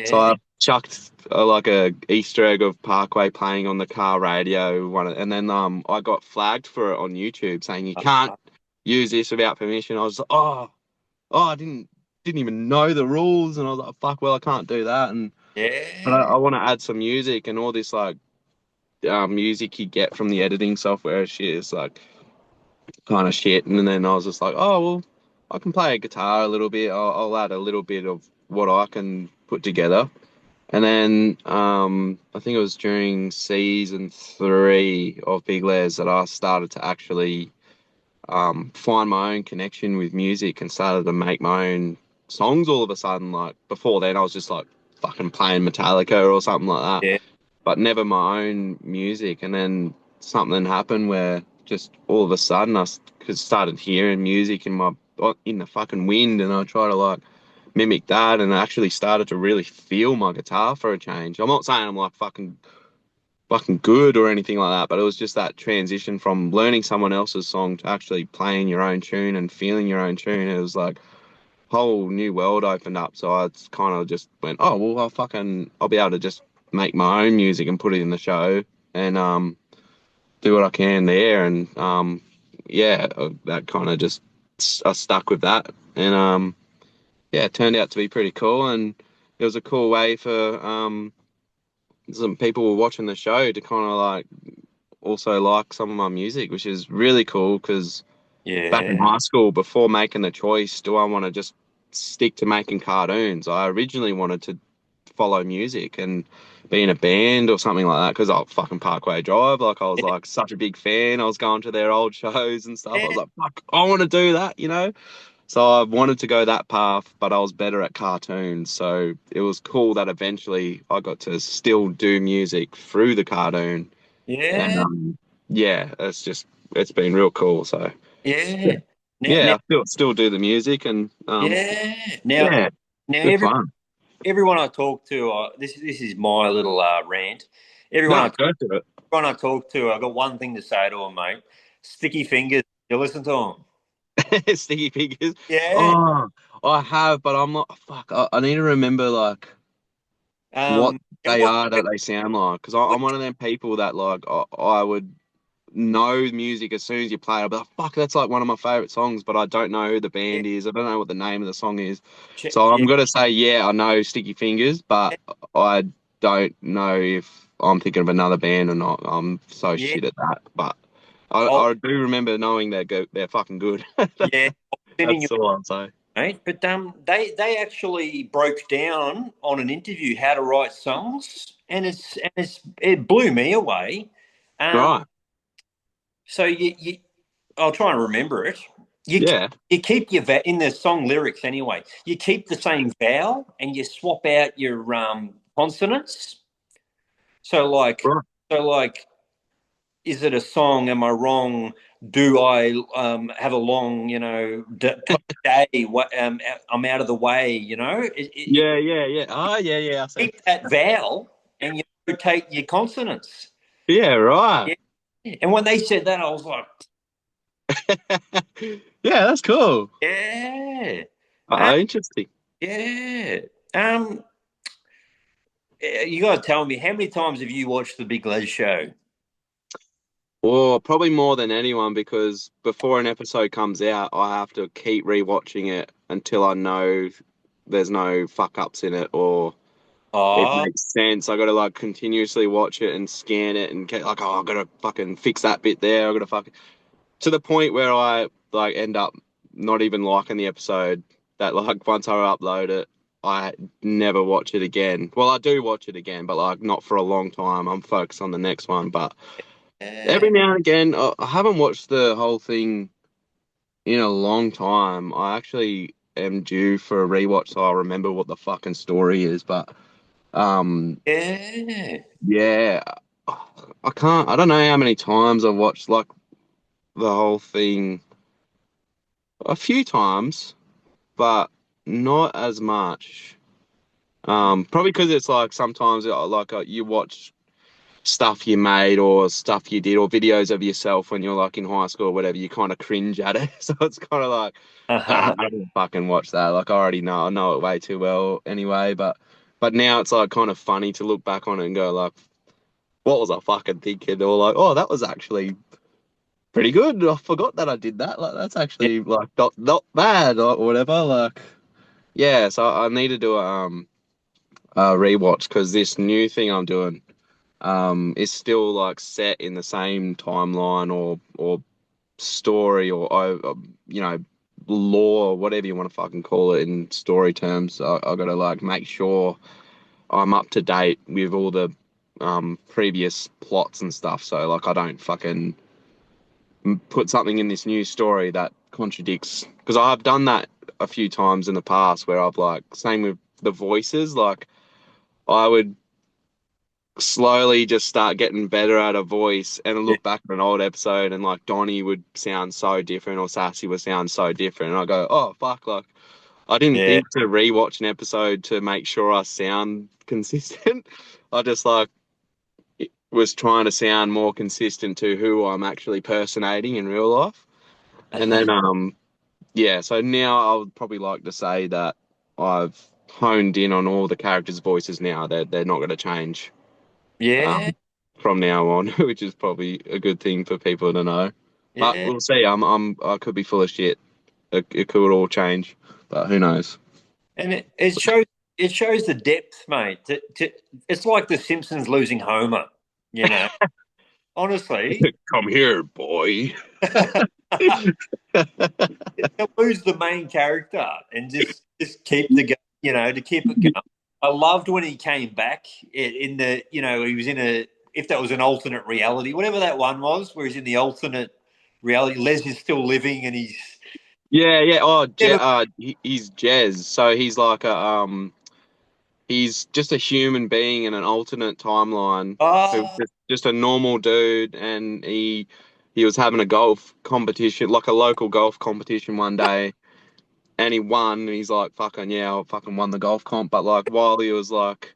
So yeah. I chucked like a Easter egg of Parkway playing on the car radio and then I got flagged for it on YouTube saying you can't Uh, use this without permission. I was like, oh, I didn't even know the rules, and I was like, fuck, well, I can't do that, and but I yeah. want to add some music and all this like music you get from the editing software and shit is like kind of shit. And then I was just like, oh well, I can play a guitar a little bit. I'll add a little bit of what I can put together. And then I think it was during season 3 of Big Les that I started to actually find my own connection with music and started to make my own songs all of a sudden. Like before then, I was just like fucking playing Metallica or something like that, Yeah. but never my own music. And then something happened where just all of a sudden started hearing music in the fucking wind, and I try to like mimic that, and I actually started to really feel my guitar for a change. I'm not saying I'm like fucking good or anything like that, but it was just that transition from learning someone else's song to actually playing your own tune and feeling your own tune. It was like whole new world opened up. So I kind of just went, oh well, I'll be able to just make my own music and put it in the show and do what I can there. And yeah, that kind of just I stuck with that, and yeah, it turned out to be pretty cool, and it was a cool way for some people who were watching the show to kind of like also like some of my music, which is really cool because back in Yeah. high school, before making the choice, do I want to just stick to making cartoons? I originally wanted to follow music and be in a band or something like that because I fucking Parkway Drive. Like I was like such a big fan. I was going to their old shows and stuff. I was Yeah. like, fuck, I want to do that, you know? So I wanted to go that path, but I was better at cartoons. So it was cool that eventually I got to still do music through the cartoon. And Yeah. yeah, it's been real cool. So yeah, Yeah. Now, yeah, I still do the music, and yeah. yeah, Now, good fun. everyone I talk to, this is my little rant. Everyone No, I go to everyone I talk to, I've got one thing to say to them, mate. Sticky fingers. You listen to them. it. Sticky fingers. Yeah. Oh, I have, but I'm not. Fuck, I need to remember like what And they are that they sound like because what I'm one of them people that like I would know music as soon as you play it. I'll be like, fuck, that's like one of my favorite songs, but I don't know who the yeah, band is. I don't know what the name of the song is. So yeah, I'm gonna say, yeah, I know Sticky Fingers, but I don't know if I'm thinking of another band or not. I'm so yeah. shit at that. But I, I'll, I do remember knowing they're fucking good. yeah, I'll sending you, That's all I'm saying. mate. But they actually broke down on an interview how to write songs, and it blew me away. Um, Right. so I'll try and remember it. You Yeah. you keep your in the song lyrics anyway. You keep the same vowel and you swap out your consonants. So like Right. so like, is it a song? Am I wrong? Do I have a long day? What I'm out of the way. Yeah, yeah, yeah. Oh, yeah, yeah. I see. Keep that vowel and you rotate your consonants. Yeah, right. Yeah. And when they said that, I was like, Yeah, that's cool. yeah, uh, Oh, interesting. yeah. Um, you got to tell me, how many times have you watched the Big Les show? Or probably more than anyone because before an episode comes out, I have to keep rewatching it until I know there's no fuck ups in it or it Oh, makes sense. I got to like continuously watch it and scan it and get like, oh, I got to fucking fix that bit there. I got to fucking to the point where I like end up not even liking the episode. That like once I upload it, I never watch it again. Well, I do watch it again, but like not for a long time. I'm focused on the next one, but. Every yeah, now and again, I haven't watched the whole thing in a long time. I actually am due for a rewatch, so I'll remember what the fucking story is. But yeah, yeah, I can't. I don't know how many times I've watched. Like the whole thing a few times, but not as much. Probably because it's like sometimes you watch stuff you made or stuff you did or videos of yourself when you're like in high school or whatever, you kind of cringe at it. So it's kind of like, I don't fucking watch that. Like I know it way too well anyway. But now it's like kind of funny to look back on it and go like, what was I fucking thinking? Or like, oh, that was actually pretty good. I forgot that I did that. Like that's Yeah, actually like not bad or whatever. Like yeah, so I need to do a rewatch because this new thing I'm doing is still like set in the same timeline or story or you know lore, whatever you want to fucking call it in story terms. I got to like make sure I'm up to date with all the previous plots and stuff. So like I don't fucking put something in this new story that contradicts because I've done that a few times in the past where I've like same with the voices like I would slowly just start getting better at a voice and yeah, look back at an old episode and like Donnie would sound so different or Sassy would sound so different and I go, oh fuck, like I didn't yeah, think to rewatch an episode to make sure I sound consistent. I just like was trying to sound more consistent to who I'm actually personating in real life. And then yeah, so now I would probably like to say that I've honed in on all the characters' voices now. They're not going to change yeah, um, from now on, which is probably a good thing for people to know. But yeah. we'll see. I could be full of shit. It could all change, but who knows? And it shows the depth, mate. It's like The Simpsons losing Homer. You know, honestly, Come here, boy. to lose the main character and just keep you know, to keep it going. I loved when he came back in the, you know, he was in a, if that was an alternate reality, whatever that one was, where he's in the alternate reality. Les is still living and he's Yeah, yeah. Oh, never. he's Jez. So he's like a he's just a human being in an alternate timeline who Oh, just a normal dude, and he was having a golf competition, like a local golf competition one day, and he won. And he's like, "Fucking yeah, I fucking won the golf comp." But like while he was like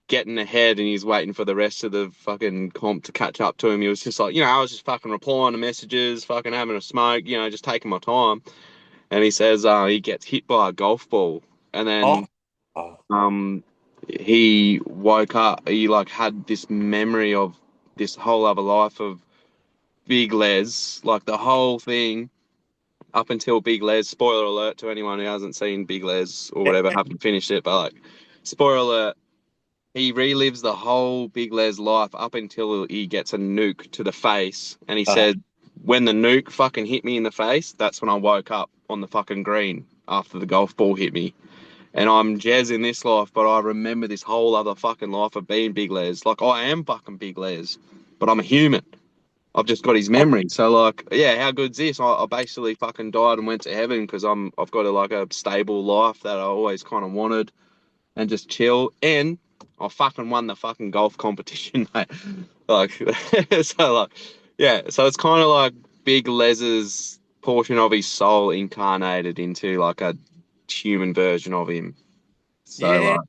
getting ahead and he's waiting for the rest of the fucking comp to catch up to him, he was just like, I was just fucking replying to messages, fucking having a smoke, just taking my time. And he says, he gets hit by a golf ball, and oh, then oh. um, he woke up. He like had this memory of this whole other life of Big Les, like the whole thing up until Big Les. Spoiler alert to anyone who hasn't seen Big Les or whatever, haven't finished it, but like, spoiler alert. He relives the whole Big Les life up until he gets a nuke to the face, and he Uh, said, "When the nuke fucking hit me in the face, that's when I woke up on the fucking green after the golf ball hit me." And I'm Jez in this life, but I remember this whole other fucking life of being Big Les. Like I am fucking Big Les, but I'm a human. I've just got his memory. So like, yeah, how good's this? I basically fucking died and went to heaven because I've got like a stable life that I always kind of wanted and just chill. And I fucking won the fucking golf competition, mate. Like, so like, yeah. So it's kind of like Big Les's portion of his soul incarnated into like a human version of him. So yeah, like,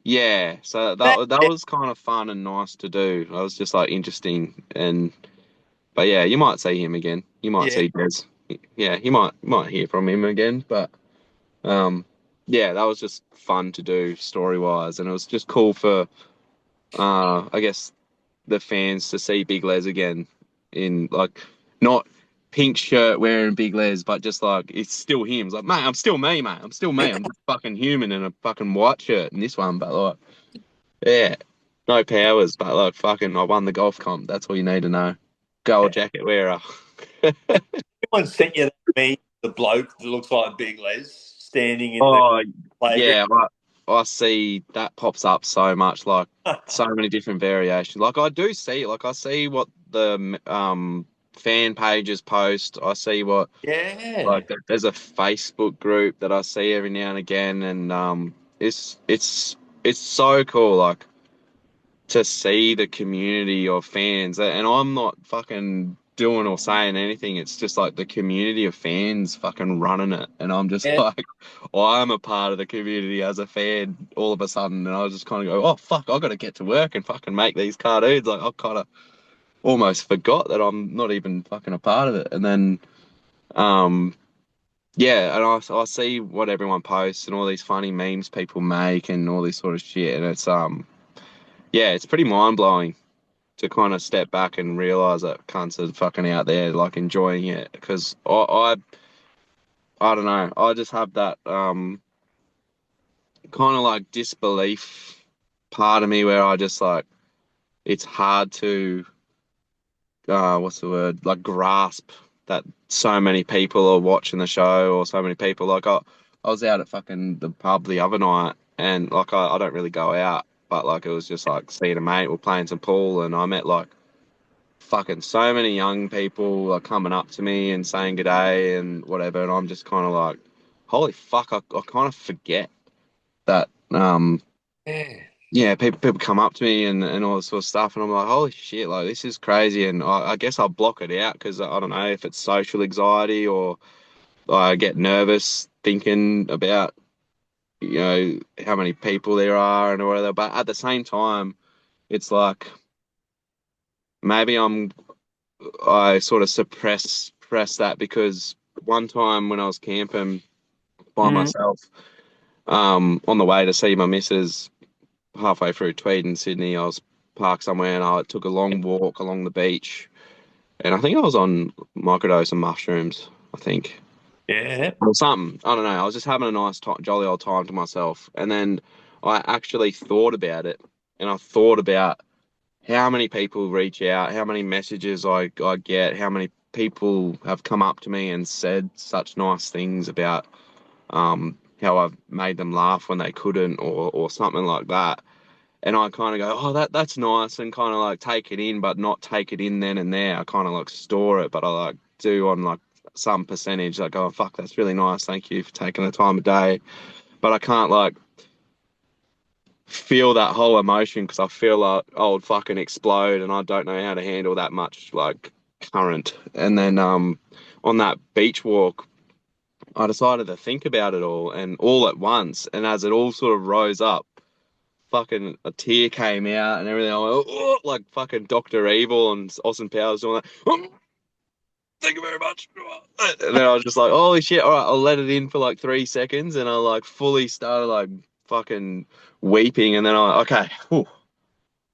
yeah. So that, that was kind of fun and nice to do. It was just like interesting and, but yeah, you might see him again. You might yeah, see Des. Yeah, you might hear from him again. But um, yeah, that was just fun to do story wise, and it was just cool for I guess the fans to see Big Les again in like not pink shirt wearing Big Les, but just like it's still him. It's like, mate, I'm still me, mate. I'm still me. I'm just fucking human in a fucking white shirt in this one, but like, yeah, no powers, but like, fucking, I won the golf comp. That's all you need to know. Gold jacket wearer. everyone sent you that me, the bloke that looks like Big Les standing in the Oh, playground. yeah, I see that pops up so much, like so many different variations. Like I do see, like I see what the fan pages post. I see what Yeah, like there's a Facebook group that I see every now and again, and it's so cool, like to see the community of fans. And I'm not fucking. doing or saying anything. It's just like the community of fans fucking running it. And I'm just Yeah. like, I'm a part of the community as a fan all of a sudden. And I just kind of go, oh, fuck, I got to get to work and fucking make these cartoons. Like, I kind of almost forgot that I'm not even fucking a part of it. And then, um, yeah, and I see what everyone posts and all these funny memes people make and all this sort of shit. And yeah, it's pretty mind blowing to kind of step back and realize that cunts are fucking out there like enjoying it because I don't know, I just have that kind of like disbelief part of me where I just like it's hard to what's the word, like grasp that so many people are watching the show or so many people like I was out at fucking the pub the other night and like I don't really go out but like it was just like seeing a mate, we're playing some pool and I met like fucking so many young people are coming up to me and saying good day and whatever, and I'm just kind of like, holy fuck, I kind of forget that Yeah. yeah, people come up to me and all this sort of stuff, and I'm like, holy shit, like this is crazy, and I guess I'll block it out because I don't know if it's social anxiety or I get nervous thinking about how many people there are and whatever, but at the same time, it's like maybe I sort of suppress that because one time when I was camping by Mm. myself, on the way to see my missus halfway through Tweed in Sydney, I was parked somewhere and I took a long walk along the beach, and I think I was on microdose and mushrooms, I think, Yeah. or something. I don't know. I was just having a nice, jolly old time to myself, and then I actually thought about it, and I thought about how many people reach out, how many messages I get, how many people have come up to me and said such nice things about how I've made them laugh when they couldn't or something like that. And I kind of go, oh, that's nice, and kind of like take it in, but not take it in then and there. I kind of like store it, but I like do on like some percentage, like, oh, fuck, that's really nice. Thank you for taking the time of day. But I can't like feel that whole emotion because I feel like I would fucking explode and I don't know how to handle that much like current. And then on that beach walk, I decided to think about it all and all at once. And as it all sort of rose up, fucking a tear came out and everything. I went, oh, like fucking Doctor Evil and Austin Powers doing that. Oh, thank you very much. And then I was just like, holy shit, all right, I'll let it in for like 3 seconds. And I like fully started like fucking weeping. And then okay, whew,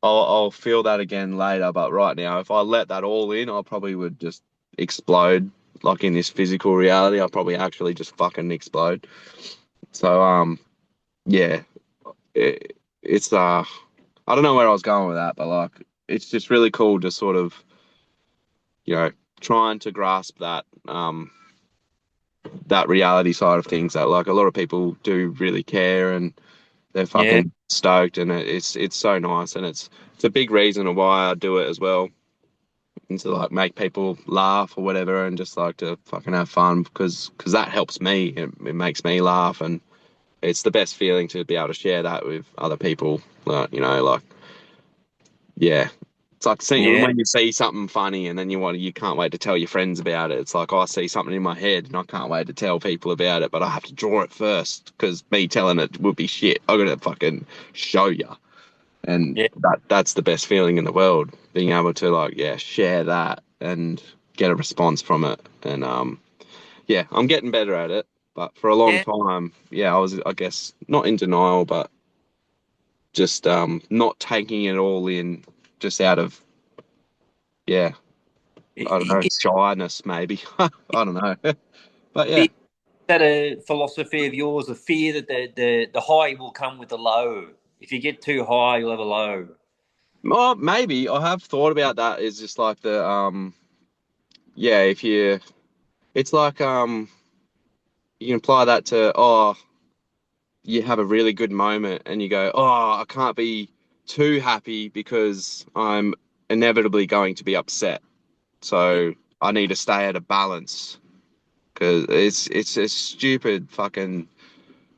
I'll feel that again later. But right now, if I let that all in, I probably would just explode. Like in this physical reality, I'll probably actually just fucking explode. So, yeah, it's I don't know where I was going with that, but like, it's just really cool to sort of, you know, trying to grasp that reality side of things that like a lot of people do really care and they're Yeah. fucking stoked and it's so nice and it's a big reason of why I do it as well and to like make people laugh or whatever and just like to fucking have fun because that helps me. It makes me laugh and it's the best feeling to be able to share that with other people. Like yeah, it's like seeing Yeah. when you see something funny and then you can't wait to tell your friends about it. It's like I see something in my head and I can't wait to tell people about it, but I have to draw it first because me telling it would be shit. I got to fucking show you, and Yeah. that's the best feeling in the world. Being able to like share that and get a response from it, and yeah, I'm getting better at it. But for a long Yeah. time, yeah, I was I guess not in denial, but just not taking it all in, just out of yeah, I don't know, Is shyness maybe. I don't know. But yeah. that a philosophy of yours, a fear that the high will come with the low? If you get too high, you'll have a low. Well, maybe I have thought about that. Is just like the yeah, if you it's like you can apply that to you have a really good moment and you go, oh, I can't be too happy because I'm inevitably going to be upset. Yeah. So I need to stay at a balance because it's a stupid fucking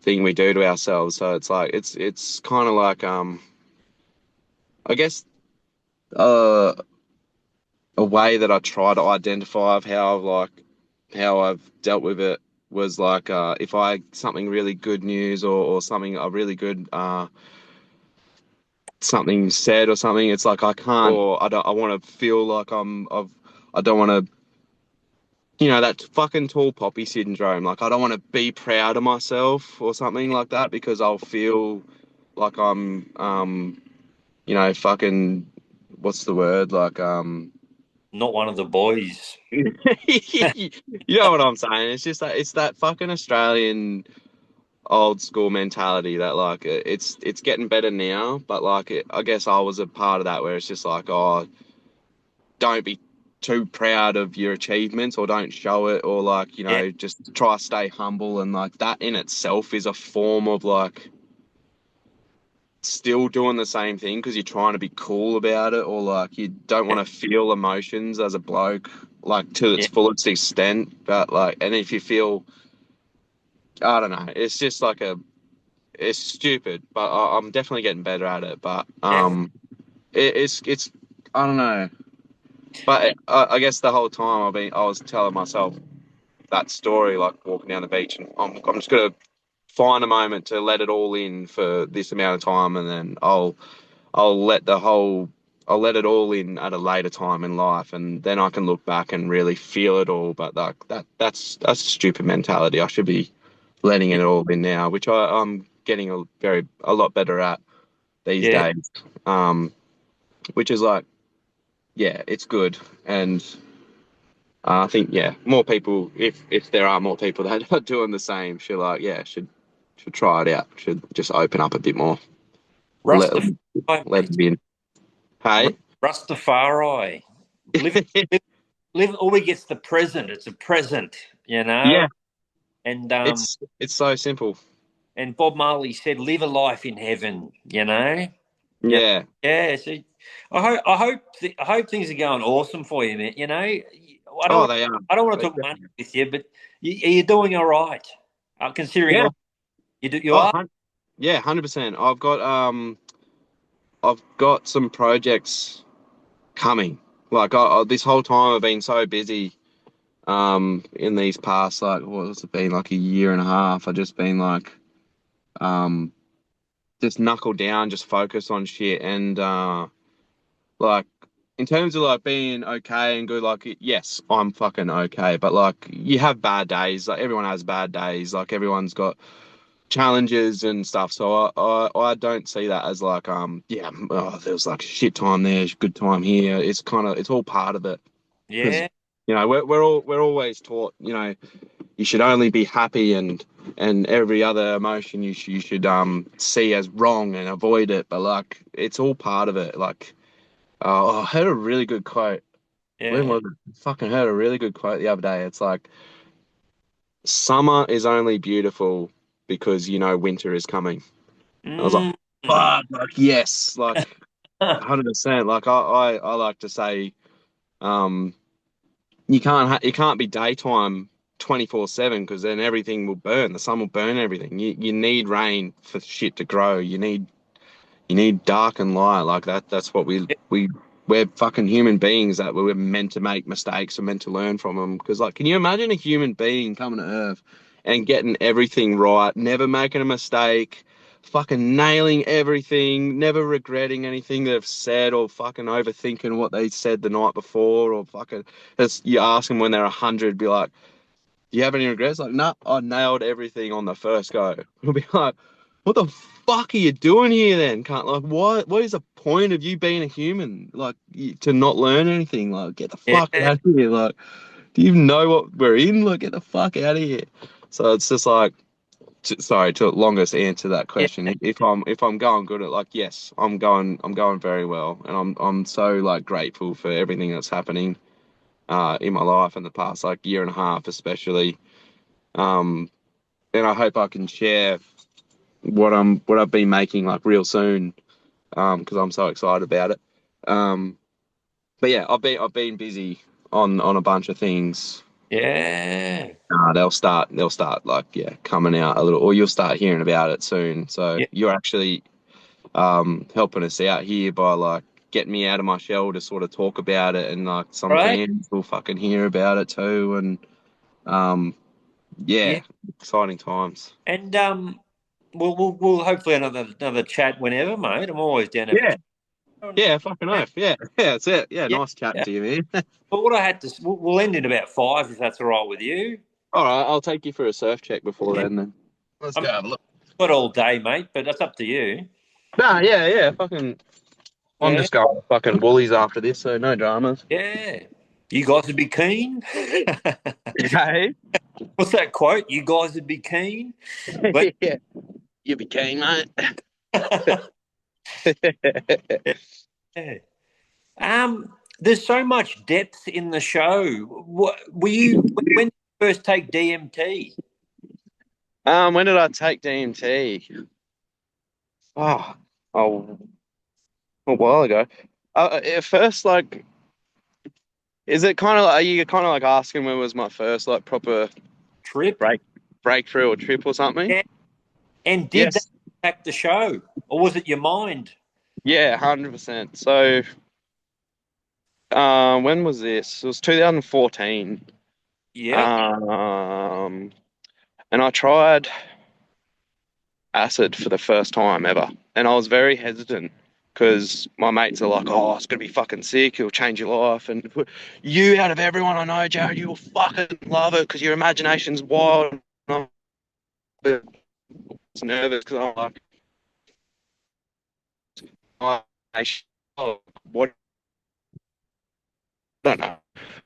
thing we do to ourselves. So it's like it's kind of like I guess uh a way that I try to identify of how I've dealt with it was like if I something really good news or something a really good something said or something, it's like I can't or I want to feel like I don't want to that fucking tall poppy syndrome. Like I don't want to be proud of myself or something like that because I'll feel like I'm fucking what's the word? Like Not one of the boys. you know what I'm saying? It's just that it's that fucking Australian old school mentality that like it's getting better now, but like I guess I was a part of that where it's just like, oh, don't be too proud of your achievements or don't show it or like, Yeah, just try to stay humble and like that in itself is a form of like still doing the same thing because you're trying to be cool about it or like you don't want to feel emotions as a bloke like to its yeah, fullest extent. But like, and if you feel, I don't know, it's just like it's stupid, but I'm definitely getting better at it. But yeah, it's I don't know. But I guess the whole time I was telling myself that story, like walking down the beach, and I'm just gonna find a moment to let it all in for this amount of time, and then I'll let the whole I'll let it all in at a later time in life, and then I can look back and really feel it all. But like that's a stupid mentality. I should be letting yeah, it all in now, which I'm getting a lot better at these yeah. days. Um, which is like, yeah, it's good, and I think more people, if there are more people that are doing the same, should try it out. Should just open up a bit more. Let Rastafari, let mate. it in. Hey. Rastafari. Live, live. All we get's the present. It's a present, you know. Yeah, And it's so simple. Bob Marley said, "Live a life in heaven," you know. Yeah, Yeah. yeah. So I hope things are going awesome for you, man. You know, Oh, they are. I don't want to They talk money definitely with you, but are you doing all right? Considering are. all you Oh, are. yeah, 100%. I've got some projects coming. Like this whole time I've been so busy in these past like what's it been like a year and a half. I've just been like um just knuckle down, just focus on shit and like in terms of like being okay and good, like yes, I'm fucking okay, but like you have bad days. Like everyone has bad days. Like everyone's got challenges and stuff. So I don't see that as like there was like shit time there, good time here. It's all part of it because Yeah. we're always taught you should only be happy and every other emotion you should see as wrong and avoid it. But like it's all part of it. Like I heard a really good quote. When Yeah. was it? Fucking heard a really good quote the other day. It's like summer is only beautiful because winter is coming. I was like, Mm. fuck, like yes, like 100%. Like I like to say, um, you can't be daytime 24/7 because then everything will burn. The sun will burn everything. You need rain for shit to grow. You need dark and light like that. That's what we're fucking human beings that we're meant to make mistakes and meant to learn from them. Because like, can you imagine a human being coming to Earth and getting everything right, never making a mistake, fucking nailing everything, never regretting anything they've said or fucking overthinking what they said the night before or fucking as you ask them when they're 100, be like, do you have any regrets? Like, no, I nailed everything on the first go. It'll be like, what the fuck are you doing here then? Can't like what is the point of you being a human? Like to not learn anything? Like get the fuck Yeah. out of here. Like, do you even know what we're in? Like get the fuck out of here. So it's just like sorry to longest answer that Yeah. question. If I'm going good at like yes, I'm going very well. And I'm so like grateful for everything that's happening in my life in the past like year and a half especially. Um and I hope I can share what I've been making like real soon because I'm so excited about it. Um, but yeah, I've been busy on a bunch of things. Yeah. They'll start like coming out a little, or you'll start hearing about it soon. So Yeah. you're actually helping us out here by like getting me out of my shell to sort of talk about it, and like some Right? fans will fucking hear about it too, and um, Yeah. yeah, exciting times. And we'll hopefully another chat whenever, mate. I'm always down to have a Yeah, chat. yeah, fucking And, oath. Yeah, yeah, that's it. Yeah, yeah. nice chatting Yeah. to you, man. But what I had to, we'll end in about 5 if that's all right with you. All right, I'll take you for a surf check before Yeah. then. Then let's I'm go have a look. not all day, mate, but that's up to you. Nah, yeah, yeah, fucking. I'm Yeah. just going to fucking Woolies after this, so no dramas. Yeah. You guys would be keen. Hey, What's that quote? You guys would be keen. But yeah, you be keen, mate. yeah. There's so much depth in the show. What were you when did you first take DMT? When did I take DMT? Oh, oh, a while ago. At first, like, is it kind of like, are you kind of like asking when was my first like proper Trip? break breakthrough or trip or something? Yeah. And did that Yes. impact the show? Or was it your mind? Yeah, 100%. So, when was this? It was 2014. Yep. Um, and I tried acid for the first time ever, and I was very hesitant because my mates are like, "Oh, it's gonna be fucking sick. It'll change your life." And you, out of everyone I know, Jared, you'll fucking love it because your imagination's wild. And I was nervous because I'm like, "Oh, oh, what? I don't know.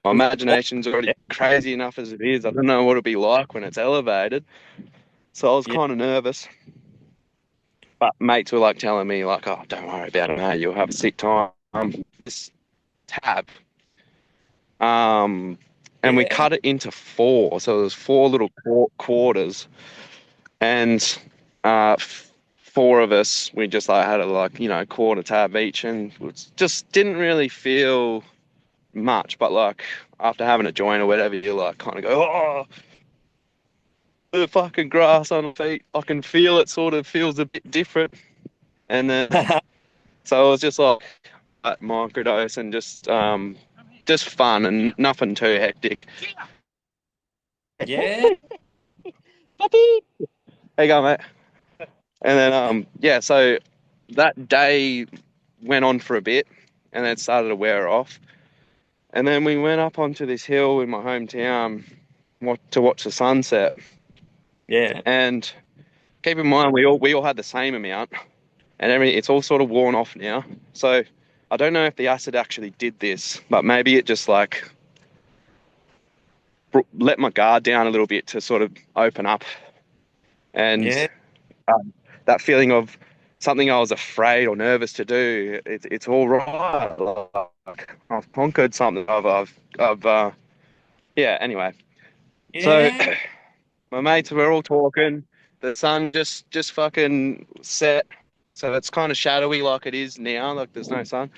My imagination's already Yeah. crazy enough as it is. I don't know what it'll be like when it's elevated." So I was Yeah. kind of nervous. But mates were like telling me, like, "Oh, don't worry about it, mate. You'll have a sick time." This tab. Um, and we Yeah. cut it into four. So there's four little quarters, and four of us, we just like had a like quarter tab each, and it just didn't really feel much. But like after having a joint or whatever, you like kind of go, "Oh, the fucking grass on the feet. I can feel it. Sort of feels a bit different." And then so it was just like microdose and just fun and nothing too hectic. Yeah. Puppy. There you go, mate. And then yeah, so that day went on for a bit and then it started to wear off. And then we went up onto this hill in my hometown to watch the sunset. Yeah. And keep in mind we all had the same amount and it's all sort of worn off now. So I don't know if the acid actually did this, but maybe it just like let my guard down a little bit to sort of open up. And Yeah. um, that feeling of something I was afraid or nervous to do, it's all right. Like, I've conquered something. Yeah. Anyway, so Yeah. my mates were all talking. The sun just fucking set, so it's kind of shadowy like it is now. Like there's no sun.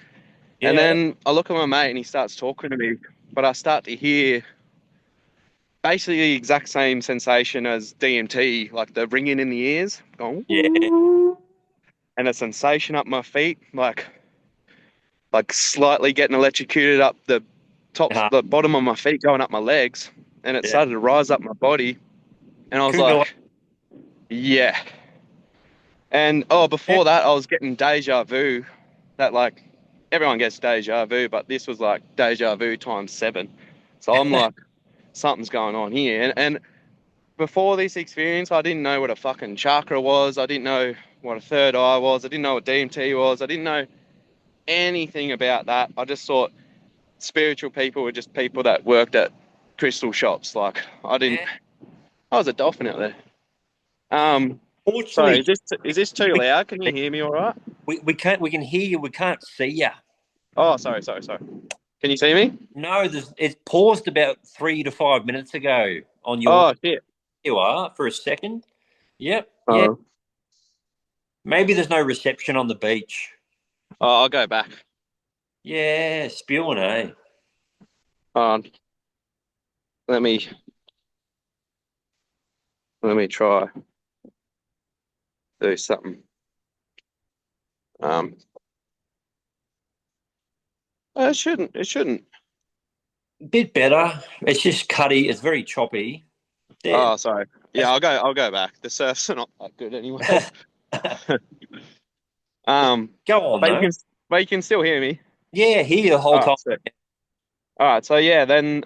And Yeah. then I look at my mate and he starts talking to me, but I start to hear basically the exact same sensation as DMT, like the ringing in the ears, going, Yeah. and a sensation up my feet, like slightly getting electrocuted up Uh, the bottom of my feet, going up my legs, and it yeah. started to rise up my body, and I was Kundalini. like, yeah. And before that, I was getting deja vu, that like everyone gets deja vu, but this was like deja vu times seven. So I'm like, something's going on here, and before this experience, I didn't know what a fucking chakra was. I didn't know what a third eye was. I didn't know what DMT was. I didn't know anything about that. I just thought spiritual people were just people that worked at crystal shops. Like I didn't. Yeah. I was a dolphin out there. Sorry, Fortunately, is this too we, loud? Can you hear me all right? we can't. We can hear you. We can't see you. Oh, sorry. Can you see me? No, it paused about 3 to 5 minutes ago on your. Oh shit. You are for a second. Yep. Yeah. Oh, Maybe there's no reception on the beach. I'll go back. Yeah, spewing, eh? Um, let me try do something. Um, It shouldn't. It shouldn't. Bit better. It's just cutty. It's very choppy. There. Oh, sorry. Yeah, That's, I'll go back. The surfs are not that good anyway. Um, go on but you though. can still hear me. Yeah, here the whole All time. right, sick. All right, so yeah, then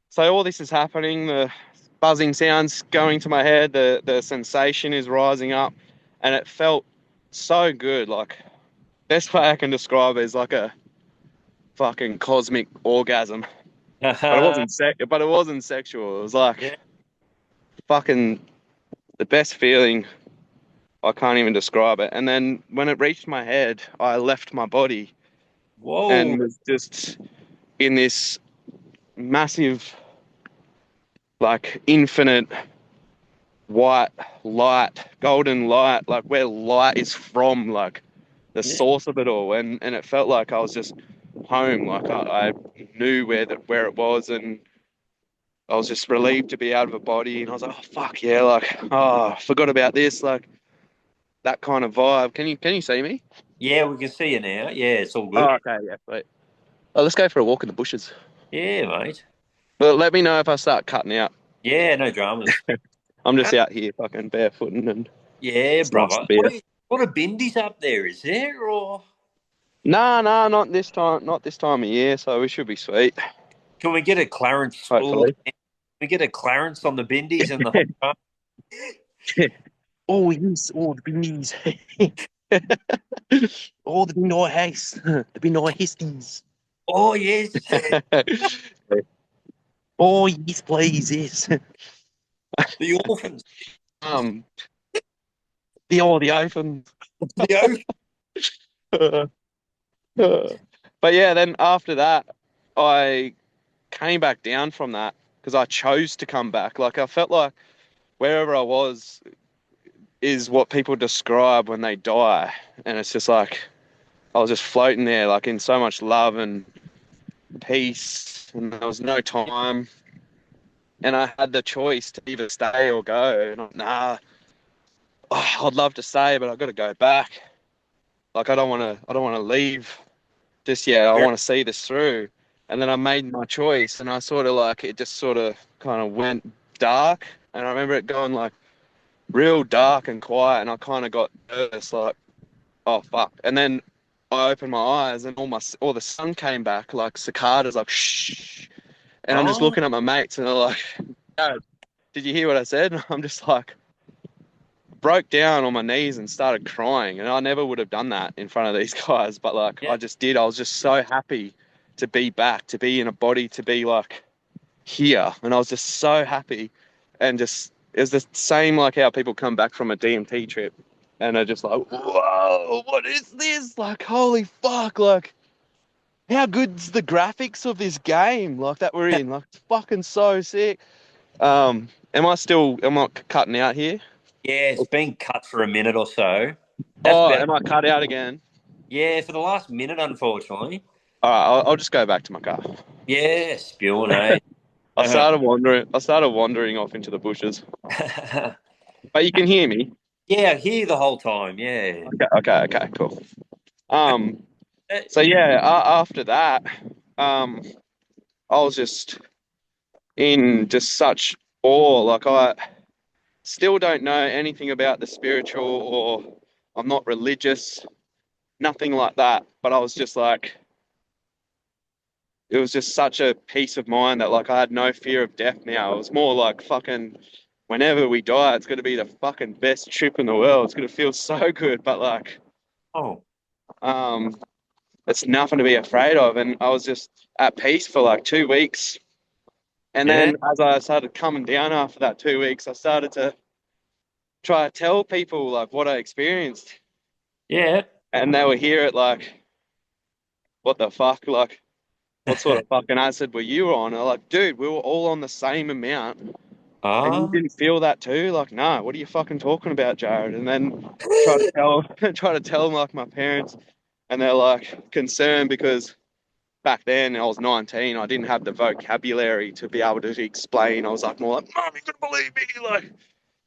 so all this is happening. The buzzing sounds going to my head. The sensation is rising up, and it felt so good. Like best way I can describe it is like a fucking cosmic orgasm. But it yeah. wasn't But it wasn't sexual. It was like fucking the best feeling. I can't even describe it. And then when it reached my head, I left my body Whoa. and was just in this massive, like infinite white light, golden light, like where light is from, like the Yeah. source of it all. And it felt like I was just home. Like I knew where it was, and I was just relieved to be out of a body. And I was like, oh fuck yeah, like oh, I forgot about this, like that kind of vibe. Can you see me? Yeah, we can see you now. Yeah, it's all Oh, good. okay, yeah. Wait. Oh, let's go for a walk in the bushes. Yeah, mate. But let me know if I start cutting out. Yeah, no dramas. I'm just out here fucking barefooting and Yeah, it's nice to brother. be out. What are bindies up there? Is there or Nah, nah, not this time. Not this time of year. So we should be sweet. can we get a Clarence? Oh, Hopefully. can we get a Clarence on the bindies and the hot tub? Oh yes, oh the beanies. Oh the nice, the be nice. Oh yes, Oh yes, please, yes. the orphans. Um, the open. The oath. But yeah, then after that, I came back down from that because I chose to come back. Like I felt like wherever I was is what people describe when they die, and it's just like I was just floating there, like in so much love and peace, and there was no time, and I had the choice to either stay or go. And I'm, nah, oh, I'd love to stay, but I've got to go back. Like I don't want to leave just yet. I Very, want to see this through. And then I made my choice, and I sort of like it just sort of kind of went dark, and I remember it going like real dark and quiet, and I kind of got nervous, like, oh fuck. And then I opened my eyes, and all the sun came back, like cicadas, like shh. And I'm just oh, looking at my mates, and they're like, "Dad, did you hear what I said?" And I'm just like, broke down on my knees and started crying. And I never would have done that in front of these guys, but like yeah. I just did. I was just so happy to be back, to be in a body, to be like here. And I was just so happy. And just, it was the same like how people come back from a DMT trip and are just like, whoa, what is this? Like, holy fuck. Like, how good's the graphics of this game? Like, that we're in. Like, it's fucking so sick. Am I cutting out here? Yeah, it's been cut for a minute or so. That's Oh, better. am I cut out again? Yeah, for the last minute, unfortunately. All right, I'll just go back to my car. Yeah, spewing, eh? I started wandering off into the bushes, but you can hear me. Yeah, here the whole time. Yeah. Okay, cool. Um, Uh, so yeah, after that, um, I was just in just such awe. Like I still don't know anything about the spiritual, or I'm not religious, nothing like that. But I was just like, it was just such a peace of mind that like I had no fear of death now. It was more like fucking whenever we die, it's gonna be the fucking best trip in the world. It's gonna feel so good, but like oh, um it's nothing to be afraid of. And I was just at peace for like 2 weeks. And yeah, then as I started coming down after that 2 weeks, I started to try to tell people like what I experienced. yeah. And they would hear it like, what the fuck? Like, what sort of fucking acid were you on? And I'm like, dude, we were all on the same amount. And you Ah, didn't feel that too? Like, no, what are you fucking talking about, Jarrad? And then try to tell try to tell like my parents, and they're like concerned because back then I was 19, I didn't have the vocabulary to be able to explain. I was like more like, Mom, you gonna believe me? Like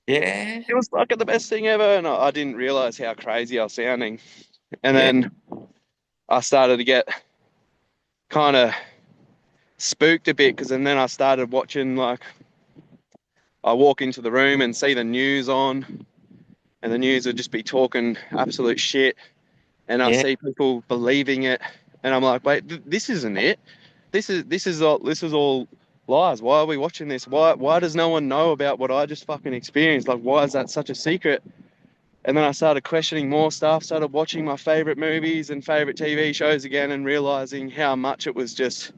yeah, it was fucking the best thing ever. And didn't realize how crazy I was sounding. And yeah, then I started to get kind of spooked a bit because, and then I started watching, like, I walk into the room and see the news on, and the news would just be talking absolute shit, and I Yeah. see people believing it, and I'm like, wait, this isn't it. This is all lies. Why are we watching this? Why does no one know about what I just fucking experienced? Like, why is that such a secret? And then I started questioning more stuff, started watching my favorite movies and favorite TV shows again, and realizing how much it was just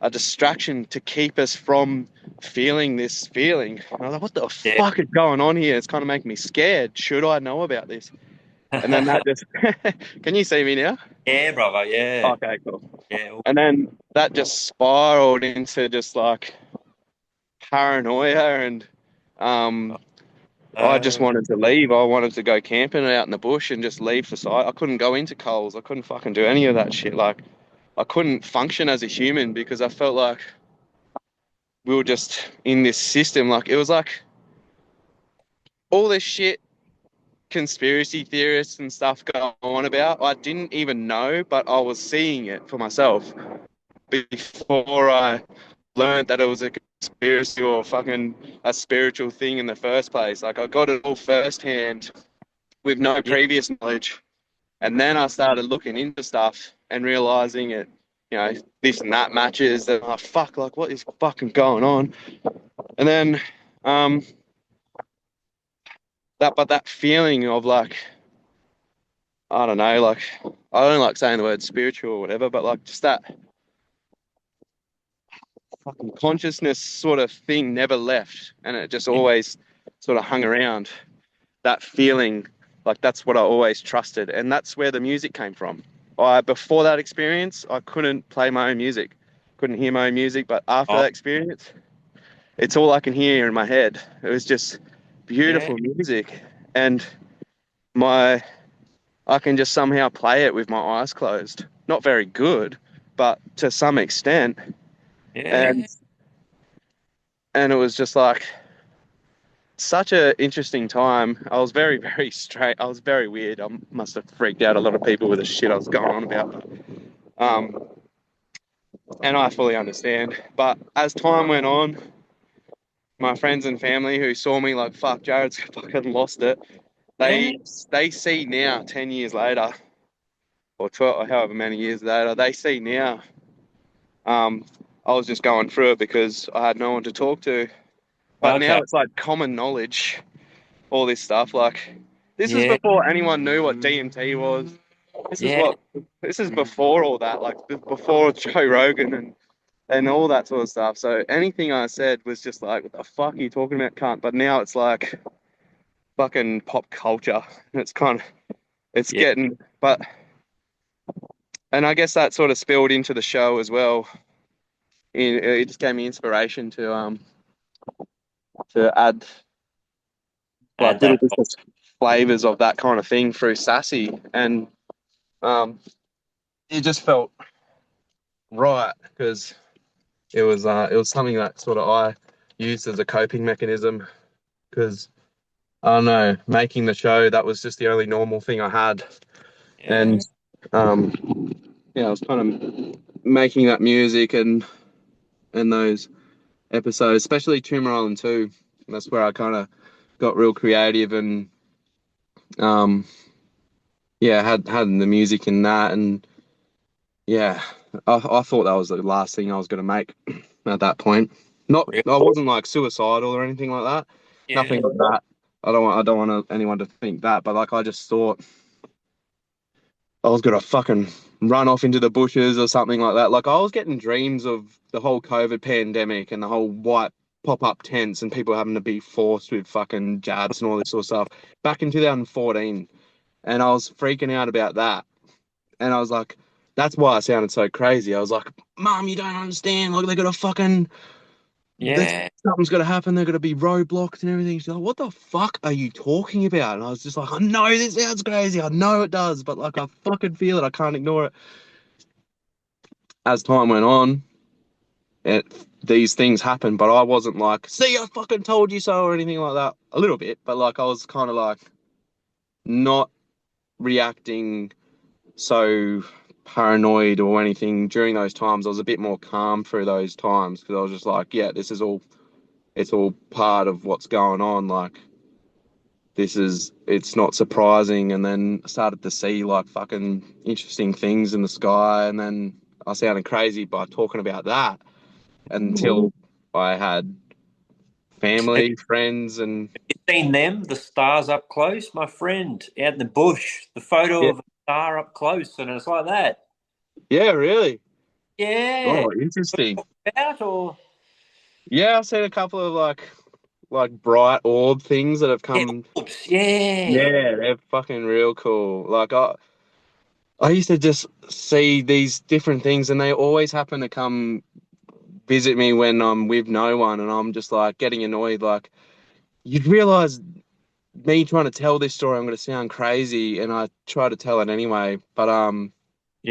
a distraction to keep us from feeling this feeling. And I was like, what the Yeah. fuck is going on here? It's kind of making me scared. Should I know about this? And then that just, can you see me now? Yeah, brother. Yeah. Okay, cool. Yeah. And then that just spiraled into just like paranoia, and um, I just Uh, wanted to leave. I wanted to go camping out in the bush and just leave for sight. I couldn't go into Coles. I couldn't fucking do any of that shit. Like, I couldn't function as a human because I felt like we were just in this system. Like, it was like all this shit conspiracy theorists and stuff going on about. I didn't even know, but I was seeing it for myself before I learned that it was a conspiracy or fucking a spiritual thing in the first place. Like, I got it all firsthand with no yeah. previous knowledge. And then I started looking into stuff and realizing it, this and that matches. And I fuck, like, what is fucking going on? And then um that feeling of like, I don't know, like, I don't like saying the word spiritual or whatever, but like just that fucking consciousness sort of thing never left, and it just always sort of hung around. That feeling, like, that's what I always trusted, and that's where the music came from. I Before that experience, I couldn't play my own music, couldn't hear my own music, but after Oh, that experience, it's all I can hear in my head. It was just yeah. beautiful music, and my I can just somehow play it with my eyes closed. Not very good, but to some extent. Yeah. And it was just like such an interesting time. I was very, very straight. I was very weird. I must have freaked out a lot of people with the shit I was going on about. Um, and I fully understand. But as time went on, my friends and family who saw me like, fuck, Jarrad's fucking lost it. Yeah. They see now, 10 years later, or 12, or however many years later, they see now. Um, I was just going through it because I had no one to talk to. But now Okay. it's like common knowledge, all this stuff. Like, this is Yeah. before anyone knew what DMT was. This is Yeah. what this is before all that, like before Joe Rogan and all that sort of stuff. So anything I said was just like, what the fuck are you talking about, cunt? But now it's like fucking pop culture. It's kind of it's Yeah. getting, but and I guess that sort of spilled into the show as well. It just gave me inspiration to add like Add little that. bits of flavors of that kind of thing through Sassy, and um, it just felt right because it was something that sort of I used as a coping mechanism because I don't know, making the show, that was just the only normal thing I had, Yeah. and um, yeah, I was kind of making that music and those episodes, especially Tumor Island 2. That's where I kind of got real creative and um, yeah, had the music in that, and yeah, I thought that was the last thing I was gonna make at that point. Not, Real. I wasn't like suicidal or anything like that. Yeah. Nothing like that. I don't want anyone to think that, but like I just thought I was gonna fucking run off into the bushes or something like that. Like, I was getting dreams of the whole COVID pandemic and the whole white pop-up tents and people having to be forced with fucking jabs and all this sort of stuff back in 2014. And I was freaking out about that. And I was like, that's why I sounded so crazy. I was like, Mom, you don't understand. Like, they're gonna fucking, Yeah. something's gonna happen. They're gonna be roadblocked and everything. She's like, what the fuck are you talking about? And I was just like, I know this sounds crazy. I know it does, but like, I fucking feel it. I can't ignore it. As time went on, it, these things happened, but I wasn't like, see, I fucking told you so or anything like that. A little bit, but like, I was kind of like not reacting so paranoid or anything during those times. I was a bit more calm through those times because I was just like, yeah, this is all, it's all part of what's going on. Like, it's not surprising. And then I started to see like fucking interesting things in the sky. And then I sounded crazy by talking about that until I had Have family, friends, and you seen them, the stars up close, my friend, out in the bush? The photo yeah, of a star up close, and it's like that. yeah, really. Yeah. Oh, interesting. About or Yeah, I've seen a couple of like bright orb things that have yeah, come. oops, yeah, Yeah, they're fucking real cool. Like I used to just see these different things, and they always happen to come visit me when I'm with no one, and I'm just like getting annoyed. Like you'd realize me trying to tell this story, I'm going to sound crazy, and I try to tell it anyway. But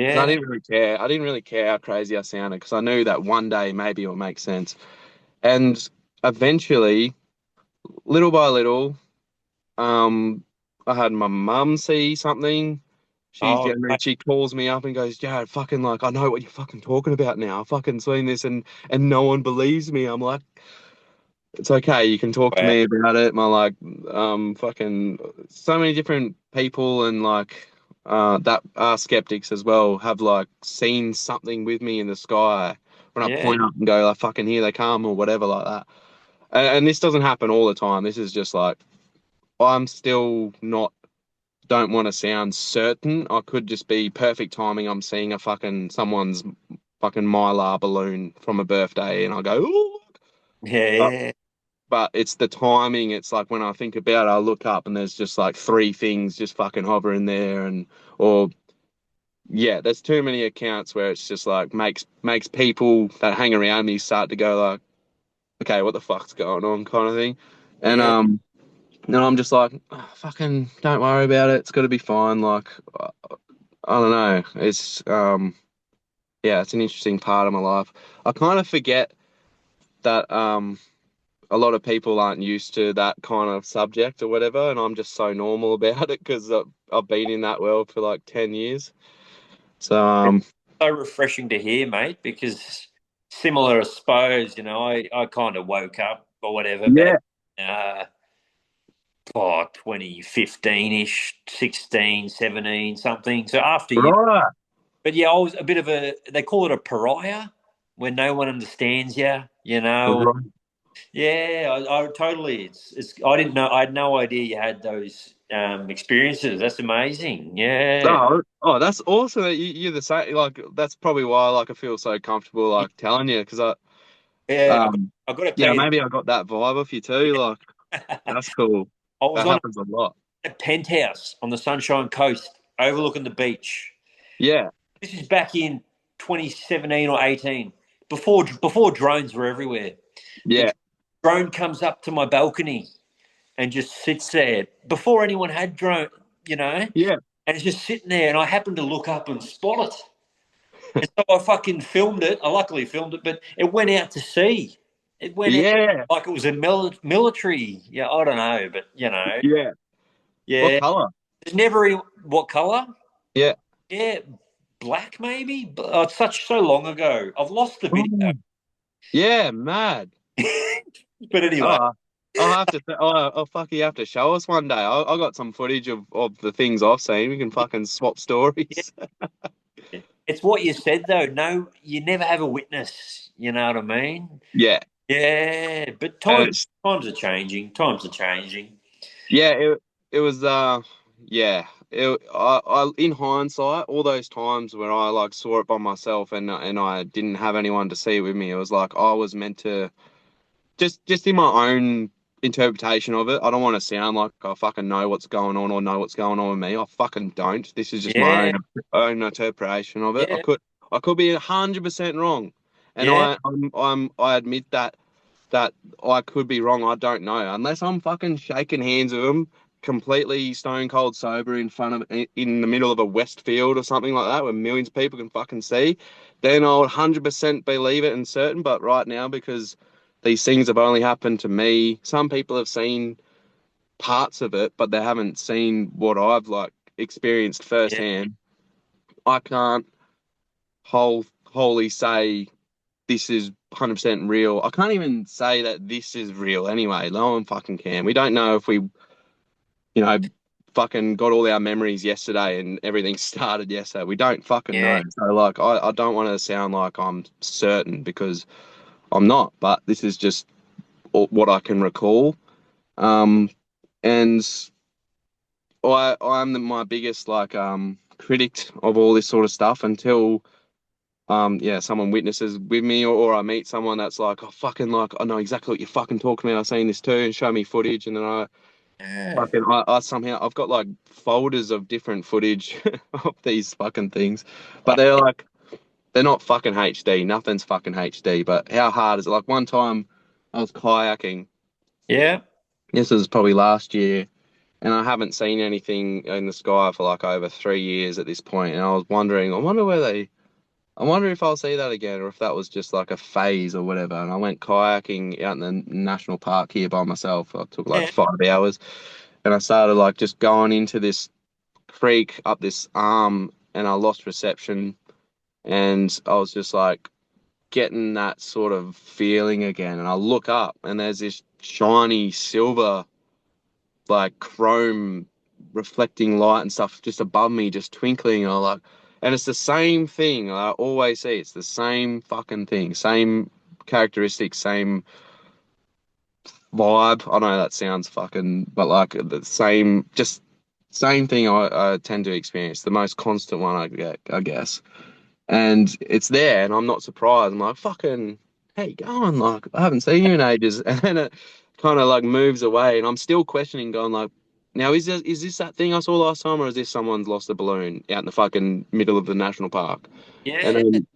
because I yeah. didn't really care. I didn't really care how crazy I sounded because I knew that one day maybe it'll make sense. And eventually, little by little, um, I had my mum see something. Oh, She calls me up and goes, Jared, fucking like I know what you're fucking talking about now. I've fucking seen this and no one believes me. I'm like, it's okay, you can talk to wow. me about it. My like fucking so many different people and like that are skeptics as well have like seen something with me in the sky when I Yeah, point up and go like fucking here they come or whatever like that. And this doesn't happen all the time. This is just like I'm still not don't want to sound certain. I could just be perfect timing. I'm seeing a fucking someone's fucking mylar balloon from a birthday and I go, ooh. yeah, But it's the timing. It's like when I think about it, I look up and there's just like three things just fucking hovering there, and or yeah, there's too many accounts where it's just like makes people that hang around me start to go like, okay, what the fuck's going on, kind of thing, and yeah, then I'm just like, "Oh, fucking don't worry about it. It's got to be fine. Like I don't know. It's yeah, it's an interesting part of my life. I kind of forget that a lot of people aren't used to that kind of subject or whatever, and I'm just so normal about it because I've been in that world for like 10 years. So, It's so refreshing to hear, mate, because similar, I suppose, I kind of woke up or whatever back yeah, uh 2015-ish, 16, 17, something. So after you, right, but yeah, I was a bit of a, they call it a pariah when no one understands you, right. yeah, I totally. I didn't know. I had no idea you had those experiences. That's amazing. Yeah, Oh, that's awesome that you're the same. Like, that's probably why like I feel so comfortable like telling you because yeah. I got to tell yeah, you, maybe I got that vibe off you too. Like, that's cool. I was That on happens a lot. a penthouse on the Sunshine Coast, overlooking the beach. Yeah, This is back in 2017 or 18, before drones were everywhere. The yeah, drone comes up to my balcony and just sits there before anyone had drone, and yeah, it's just sitting there. And I happened to look up and spot it. And so I fucking filmed it. I luckily filmed it, but it went out to sea. It went out yeah, like it was a military. Yeah, I don't know, but yeah. What yeah. color? There's never what color? Yeah. Yeah, black maybe. But it's such so long ago. I've lost the video. Oh, yeah, mad. But anyway, Oh, I'll have to. Oh, fuck! You have to show us one day. I got some footage of the things I've seen. We can fucking swap yeah, stories. it's what you said though. No, you never have a witness. You know what I mean? Yeah, Yeah, but and times it's times are changing. Times are changing. yeah. It was yeah. In hindsight, all those times where I like saw it by myself and I didn't have anyone to see it with me, it was like I was meant to just in my own interpretation of it. I don't want to sound like I fucking know what's going on or know what's going on with me. I fucking don't. This is just my Yeah, own interpretation of it. yeah, I could be 100% wrong, and yeah, I admit that I could be wrong. I don't know unless I'm fucking shaking hands with them. Completely stone cold sober in front of in the middle of a Westfield or something like that where millions of people can fucking see, then I would 100% believe it and certain. But right now, because these things have only happened to me. Some people have seen parts of it, but they haven't seen what I've like experienced yeah. firsthand. I can't. wholly say this is 100% real. I can't even say that this is real anyway. No one fucking can. We don't know if we, you know, fucking got all our memories yesterday and everything started yesterday. We don't fucking Yeah. know. So like I don't want to sound like I'm certain because I'm not, but this is just what I can recall. Um, and my biggest like critic of all this sort of stuff until yeah, someone witnesses with me, or I meet someone that's like, oh fucking like I know exactly what you're fucking talking about. I've seen this too, and show me footage, and then Yeah. I somehow I've got like folders of different footage of these fucking things, but Oh, they're not fucking HD. Nothing's fucking HD. But how hard is it? Like one time I was kayaking. yeah. This was probably last year, and I haven't seen anything in the sky for like over 3 years at this point. And I was wondering, I wonder if I'll see that again, or if that was just like a phase or whatever. And I went kayaking out in the national park here by myself. I took like Yeah. 5 hours, and I started like just going into this creek up this arm, and I lost reception, and I was just like getting that sort of feeling again. And I look up, and there's this shiny silver, like chrome reflecting light and stuff just above me, just twinkling. And I like, and it's the same thing I always see. It's the same fucking thing, same characteristics, same vibe. I know that sounds fucking, but like the same, just same thing I tend to experience. The most constant one I get, I guess. And it's there, and I'm not surprised. I'm like, fucking, how you going? Like, I haven't seen you in ages. And then it kind of like moves away, and I'm still questioning, going like, now is this that thing I saw last time, or is this someone's lost a balloon out in the fucking middle of the national park? And Yeah. then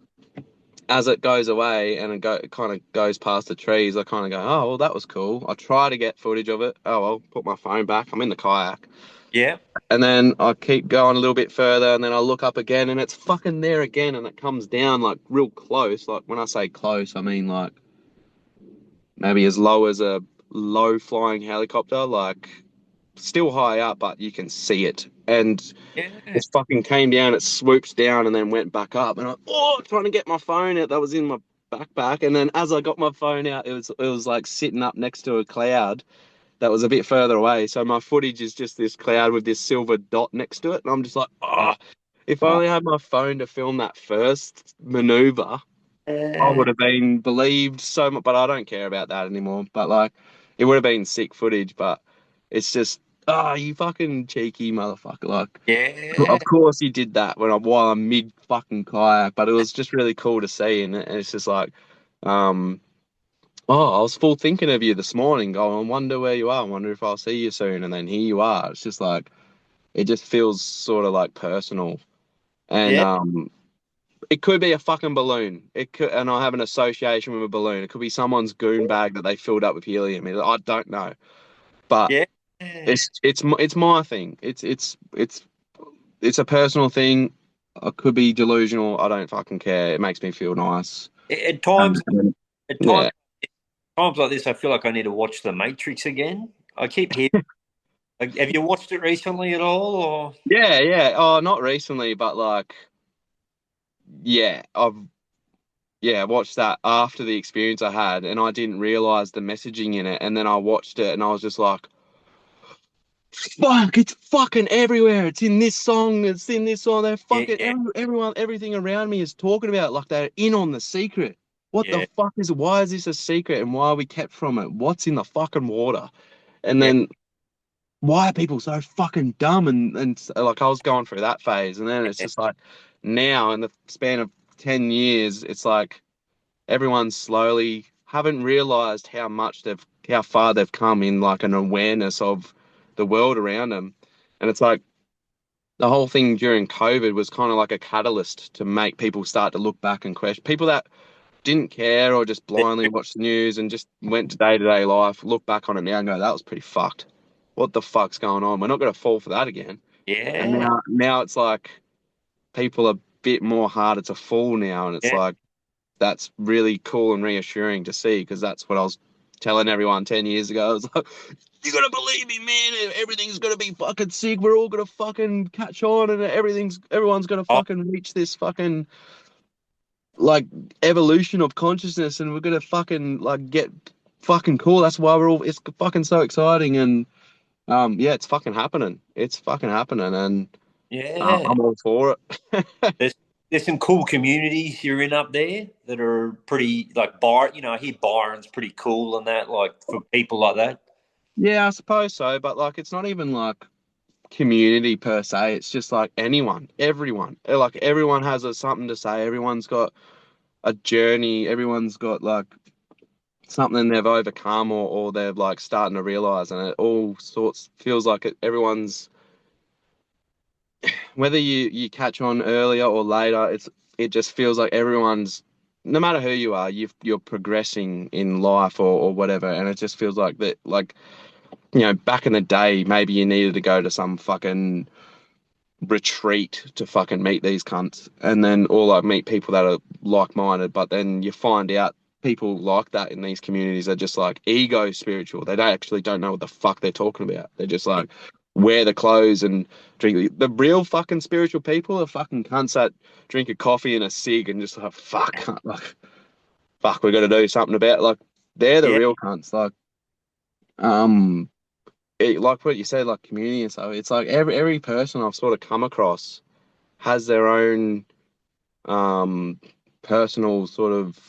as it goes away and it kind of goes past the trees, I kind of go, oh well, that was cool. I try to get footage of it. Oh well, put my phone back. I'm in the kayak. Yeah. And then I keep going a little bit further, and then I look up again, and it's fucking there again, and it comes down like real close. Like when I say close, I mean like maybe as low as a low flying helicopter, like still high up, but you can see it. And Yeah. it fucking came down, it swoops down, and then went back up. And trying to get my phone out that was in my backpack. And then as I got my phone out, it was like sitting up next to a cloud that was a bit further away. So my footage is just this cloud with this silver dot next to it. And I'm just like, Oh, oh, if I oh. only had my phone to film that first maneuver, I Yeah. would have been believed so much. But I don't care about that anymore. But like, it would have been sick footage. But it's just, you fucking cheeky motherfucker. Like, Yeah. of course you did that while I'm mid fucking kayak. But it was just really cool to see. And it's just like, um, oh, I was full thinking of you this morning, going, I wonder where you are. I wonder if I'll see you soon. And then here you are. It's just like, it just feels sort of like personal. And Yeah. it could be a fucking balloon. It could, and I have an association with a balloon. It could be someone's goon bag that they filled up with helium. I don't know. But Yeah. it's my thing. It's a personal thing. I could be delusional. I don't fucking care. It makes me feel nice. At And, times, and at yeah. times like this, I feel like I need to watch The Matrix again. I keep hearing. Like, have you watched it recently at all? Or Yeah, yeah. Oh, not recently, but like, yeah, watched that after the experience I had, and I didn't realize the messaging in it, and then I watched it, and I was just like, "Fuck! It's fucking everywhere. It's in this song. It's in this song. They're yeah, fucking everyone, everything around me is talking about it like they're in on the secret. What the yeah, fuck is? Why is this a secret, and why are we kept from it? What's in the fucking water? And yeah, then why are people so fucking dumb? And like I was going through that phase, and then it's yeah, just like now in the span of 10 years, it's like everyone slowly haven't realized how far they've come in like an awareness of the world around them. And it's like the whole thing during COVID was kind of like a catalyst to make people start to look back and question people that didn't care or just blindly watched the news and just went to day-to-day life, look back on it now and go, that was pretty fucked. What the fuck's going on? We're not going to fall for that again. And yeah, now it's like people are a bit more harder to fool now, and it's yeah, like that's really cool and reassuring to see because that's what I was telling everyone 10 years ago. I was like, you gotta believe me, man. Everything's gonna be fucking sick. We're all gonna fucking catch on, and everyone's gonna oh, fucking reach this fucking. like evolution of consciousness, and we're gonna fucking like get fucking cool. That's why we're all. It's fucking so exciting, and yeah, it's fucking happening. It's fucking happening, and Yeah. I'm all for it. There's there's some cool communities you're in up there that are pretty like I hear Byron's pretty cool and that, like for people like that. Yeah, I suppose so, but like it's not even like community per se. It's just like anyone, everyone. Like everyone has something to say. Everyone's got a journey. Everyone's got like something they've overcome or they're like starting to realize, and it all sorts feels like everyone's, whether you catch on earlier or later, it just feels like everyone's, no matter who you are, you're progressing in life or whatever, and it just feels like that, like, back in the day, maybe you needed to go to some fucking retreat to fucking meet these cunts, and then or like meet people that are like-minded, but then you find out people like that in these communities are just like ego spiritual. They don't know what the fuck they're talking about. They're just like wear the clothes and drink. The real fucking spiritual people are fucking cunts that drink a coffee and a cig and just like fuck, like fuck, we got to do something about it. Like they're the Yeah. real cunts. Like um like what you said, like community and stuff. It's like every person I've sort of come across has their own um personal sort of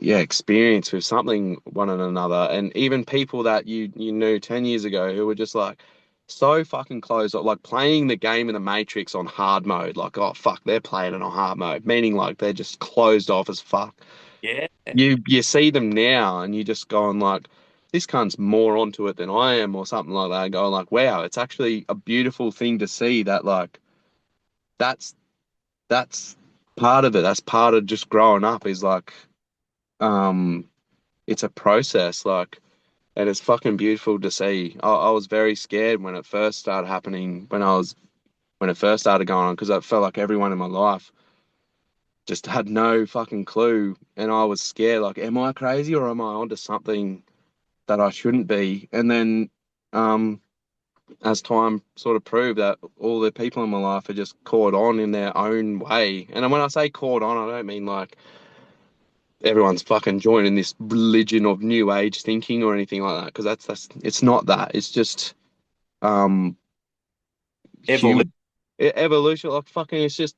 yeah, experience with something one and another, and even people that you knew 10 years ago who were just like so fucking closed up, like playing the game in the Matrix on hard mode, like oh fuck, they're playing it on hard mode, meaning like they're just closed off as fuck. Yeah. You see them now and you just going like, this cunt's more onto it than I am, or something like that, going like, wow, it's actually a beautiful thing to see that, like, that's that's part of it. That's part of just growing up, is like um it's a process, like, and it's fucking beautiful to see. I was very scared when it first started happening, when it first started going on, because I felt like everyone in my life just had no fucking clue, and I was scared, like, am I crazy or am I onto something that I shouldn't be? And then um as time sort of proved that all the people in my life are just caught on in their own way. And when I say caught on, I don't mean like everyone's fucking joining this religion of new age thinking or anything like that, because that's it's not that. It's just um Evolution. human evolution. Like fucking, it's just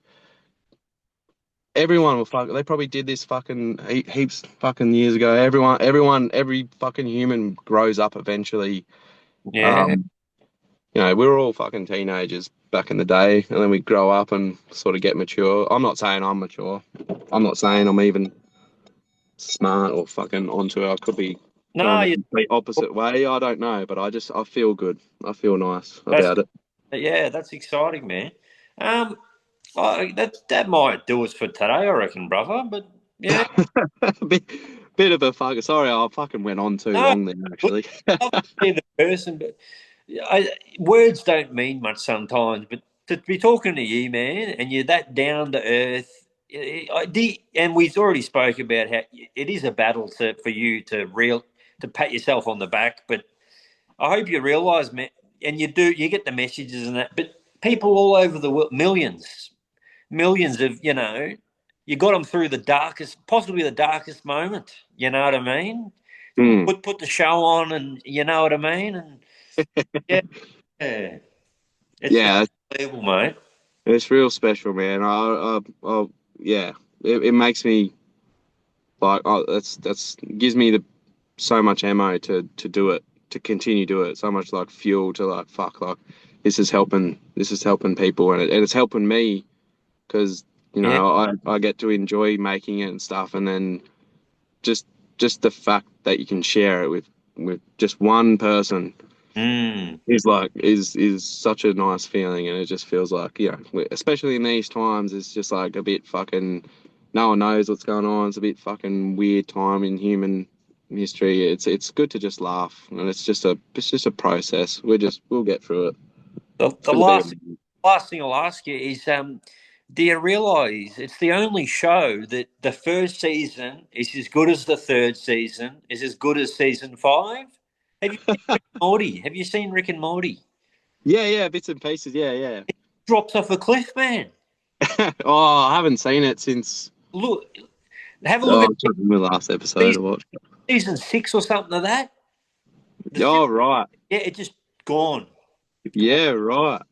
everyone will fuck. They probably did this fucking heaps fucking years ago. Every fucking human grows up eventually. Yeah. Um, we were all fucking teenagers back in the day, and then we grow up and sort of get mature. I'm not saying I'm mature. I'm not saying I'm even smart or fucking onto it. I could be going No, the you, complete opposite way. I don't know, but I feel good. I feel nice that's about it. yeah, that's exciting, man. Um, that might do us for today, I reckon, brother. But yeah, bit, bit of a fuck. Sorry, I fucking went on too no, long there, good. actually. Love to be the person, but words don't mean much sometimes. But to be talking to you, man, and you're that down to earth, and we've already spoke about how it is a battle for you to pat yourself on the back. But I hope you realise, man, and you get the messages and that. But people all over the world, millions of you got them through possibly the darkest moment. You know what I mean? Mm. Put the show on, and you know what I mean. And yeah, it's Yeah, unbelievable, mate. it's real special, man. Yeah, it makes me like, oh, that's gives me the so much ammo to do it, to continue do it. So much like fuel to like fuck, like this is helping people, and it's helping me because Yeah. I get to enjoy making it and stuff, and then just just the fact that you can share it with just one person Mm. is like is such a nice feeling, and it just feels like, especially in these times, it's just like a bit fucking, no one knows what's going on. It's a bit fucking weird time in human history. It's good to just laugh, and it's just a process. We'll get through it. It's The good to be. last thing I'll ask you is, do you realise it's the only show that the first season is as good as the third season is as good as season five? Have you seen Rick and Morty? Have you seen Rick and Morty? Yeah, yeah, bits and pieces. Yeah, yeah. Drops off a cliff, man. Oh, I haven't seen it since. look, have a look Oh, at I'm trying to remember the last episode I season, watched. season 6 or something of that. Oh, right. Yeah, it just gone. Gone. Yeah, right.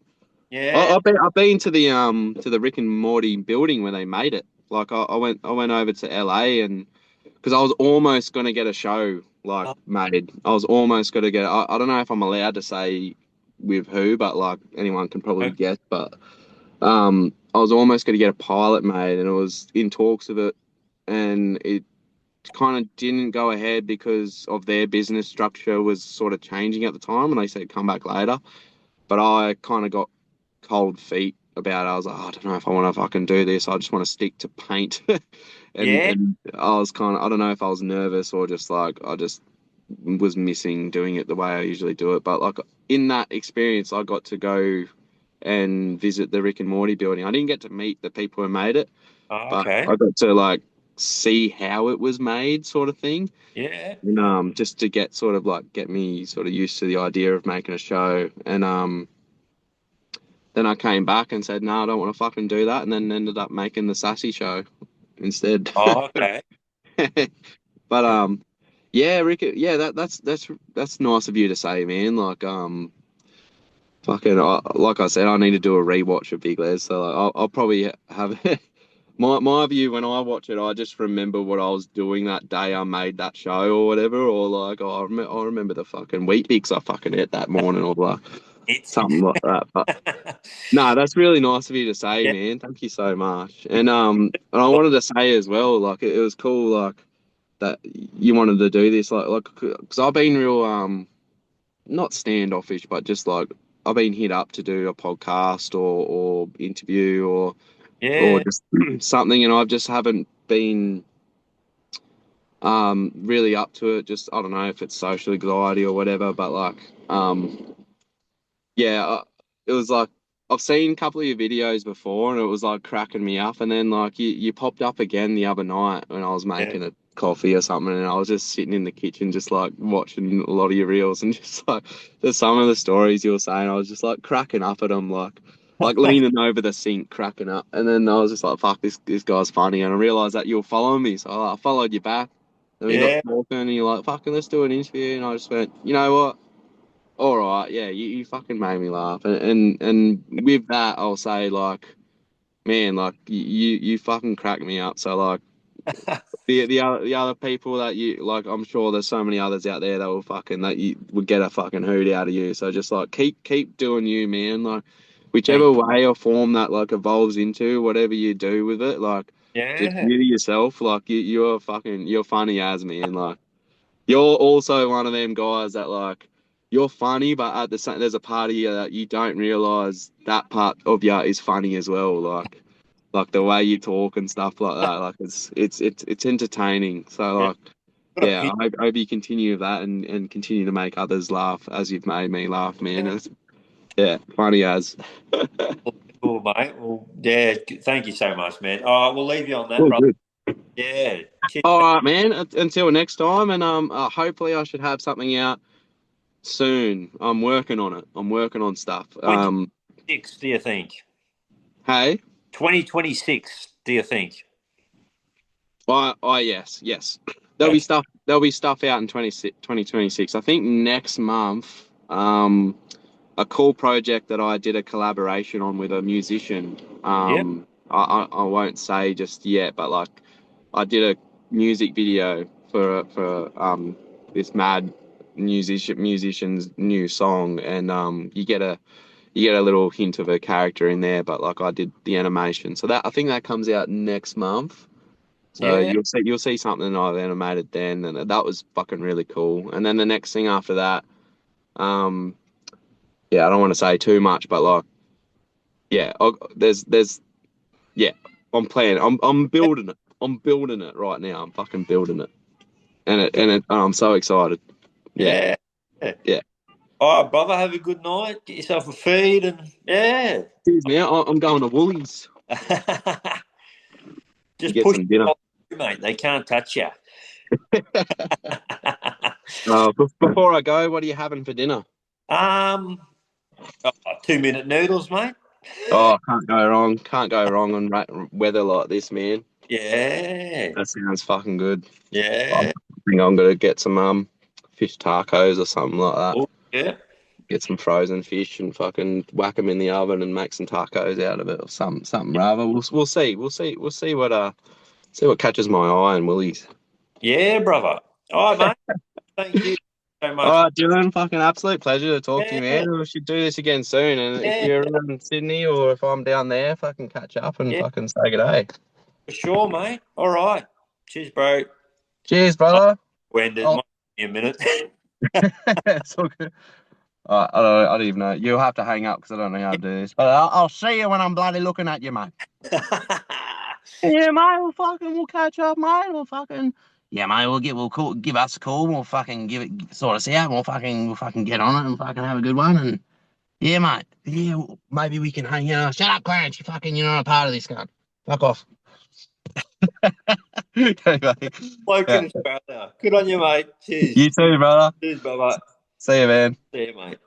Yeah. I've been to the Rick and Morty building where they made it. Like I went over to LA and because I was almost gonna get a show like Oh, made. I was almost gonna get. I don't know if I'm allowed to say with who, but like anyone can probably okay. guess. But I was almost gonna get a pilot made, and it was in talks of it, and it kind of didn't go ahead because of their business structure was sort of changing at the time, and they said come back later. But I kind of got cold feet about it. I was like, oh, I don't know if I want to fucking do this. I just want to stick to paint. Yeah. And I was kind of, I don't know if I was nervous or just like, I just was missing doing it the way I usually do it. But like in that experience, I got to go and visit the Rick and Morty building. I didn't get to meet the people who made it, Oh, but okay. I got to like see how it was made, sort of thing. Yeah. And just to get sort of like get me sort of used to the idea of making a show. And then I came back and said, no, I don't want to fucking do that. And then ended up making the Sassy show instead. Oh, okay. But yeah, Rick, yeah, that's nice of you to say, man. Like fucking like I said, I need to do a rewatch of Big Les, so like, I'll probably have my view when I watch it. I just remember what I was doing that day I made that show or whatever, or like I remember the fucking wheat bix I fucking ate that morning or like It's something like that. But no, that's really nice of you to say, yeah. man. Thank you so much. And I wanted to say as well, like it was cool, like that you wanted to do this, like because I've been real not standoffish, but just like I've been hit up to do a podcast or interview or Yeah. just something, and I just haven't been really up to it. Just I don't know if it's social anxiety or whatever, but like yeah, it was like I've seen a couple of your videos before, and it was like cracking me up. And then like you popped up again the other night when I was Yeah. making a coffee or something, and I was just sitting in the kitchen, just like watching a lot of your reels, and just like there's some of the stories you were saying, I was just like cracking up at them, like leaning over the sink, cracking up. And then I was just like, fuck, this guy's funny, and I realized that you were following me, so I followed you back. Then we got Yeah. talking, and you're like, fucking, let's do an interview, and I just went, you know what? All right, yeah, you fucking made me laugh, and with that, I'll say like, man, like you fucking cracked me up. So like the other people that you like, I'm sure there's so many others out there that will fucking that you would get a fucking hoot out of you. So just like keep doing you, man. Like Thank whichever way or form that like evolves into, whatever you do with it, like just Yeah. be yourself. Like you're funny as man. Like. You're also one of them guys that like you're funny, but at the same there's a part of you that you don't realize that part of you is funny as well. Like the way you talk and stuff like that. Like it's entertaining. So Yeah. like Got a yeah, picture. I hope you continue with that and continue to make others laugh as you've made me laugh, man. Yeah, funny as. Cool, mate. Well, yeah. Thank you so much, man. All right, we'll leave you on that, All brother. good. Yeah. Cheers. All right, man. Until next time, and hopefully I should have something out soon. I'm working on it. I'm working on stuff. 2026, do you think? Hey, 2026, do you think? yes. Okay. There'll be stuff out in 2026. I think next month, a cool project that I did a collaboration on with a musician. Yep. I won't say just yet, but like I did a music video for this mad musician's new song, and you get a little hint of a character in there, but like I did the animation. So that I think that comes out next month. So Yeah. you'll see something I've animated then, and that was fucking really cool. And then the next thing after that, um, yeah, I don't want to say too much, but like, yeah, there's yeah, I'm planning. I'm building it. I'm building it right now. I'm fucking building it, I'm so excited. Yeah, Yeah. yeah. All right, brother. Have a good night. Get yourself a feed, and yeah. Cheers, man. I'm going to Woolies to Just get push some dinner. it, mate. They can't touch you. Before I go, what are you having for dinner? um, 2 minute noodles, mate. Oh, can't go wrong. Can't go wrong on weather like this, man. Yeah. That sounds fucking good. I Yeah. think I'm gonna get some fish tacos or something like that. Oh, yeah. Get some frozen fish and fucking whack them in the oven and make some tacos out of it or something rather. We'll see what catches my eye and Willie's. Yeah, brother. All right, mate. Thank you so All much. right, Dylan, fucking absolute pleasure to talk to you, Yeah. man. We should do this again soon. And if Yeah. you're in Sydney or if I'm down there, fucking catch up and Yeah. fucking say good day. For sure, mate. All right. Cheers, bro. Cheers, I'll brother. end it. Oh, Might be a minute. it's all good. I don't even know. You'll have to hang up because I don't know how to do this. But I'll see you when I'm bloody looking at you, mate. Yeah, mate. We'll catch up, mate. Yeah, mate. Give us a call. We'll fucking sort us out. We'll fucking get on it and fucking have a good one. And yeah, mate. Yeah, maybe we can hang out. Shut up, Clarence. You're not a part of this, cunt. Fuck off. Okay, mate. Bloke Yeah. in Australia. Good on you, mate. Cheers. You too, brother. Cheers, brother. See you, man. See you, mate.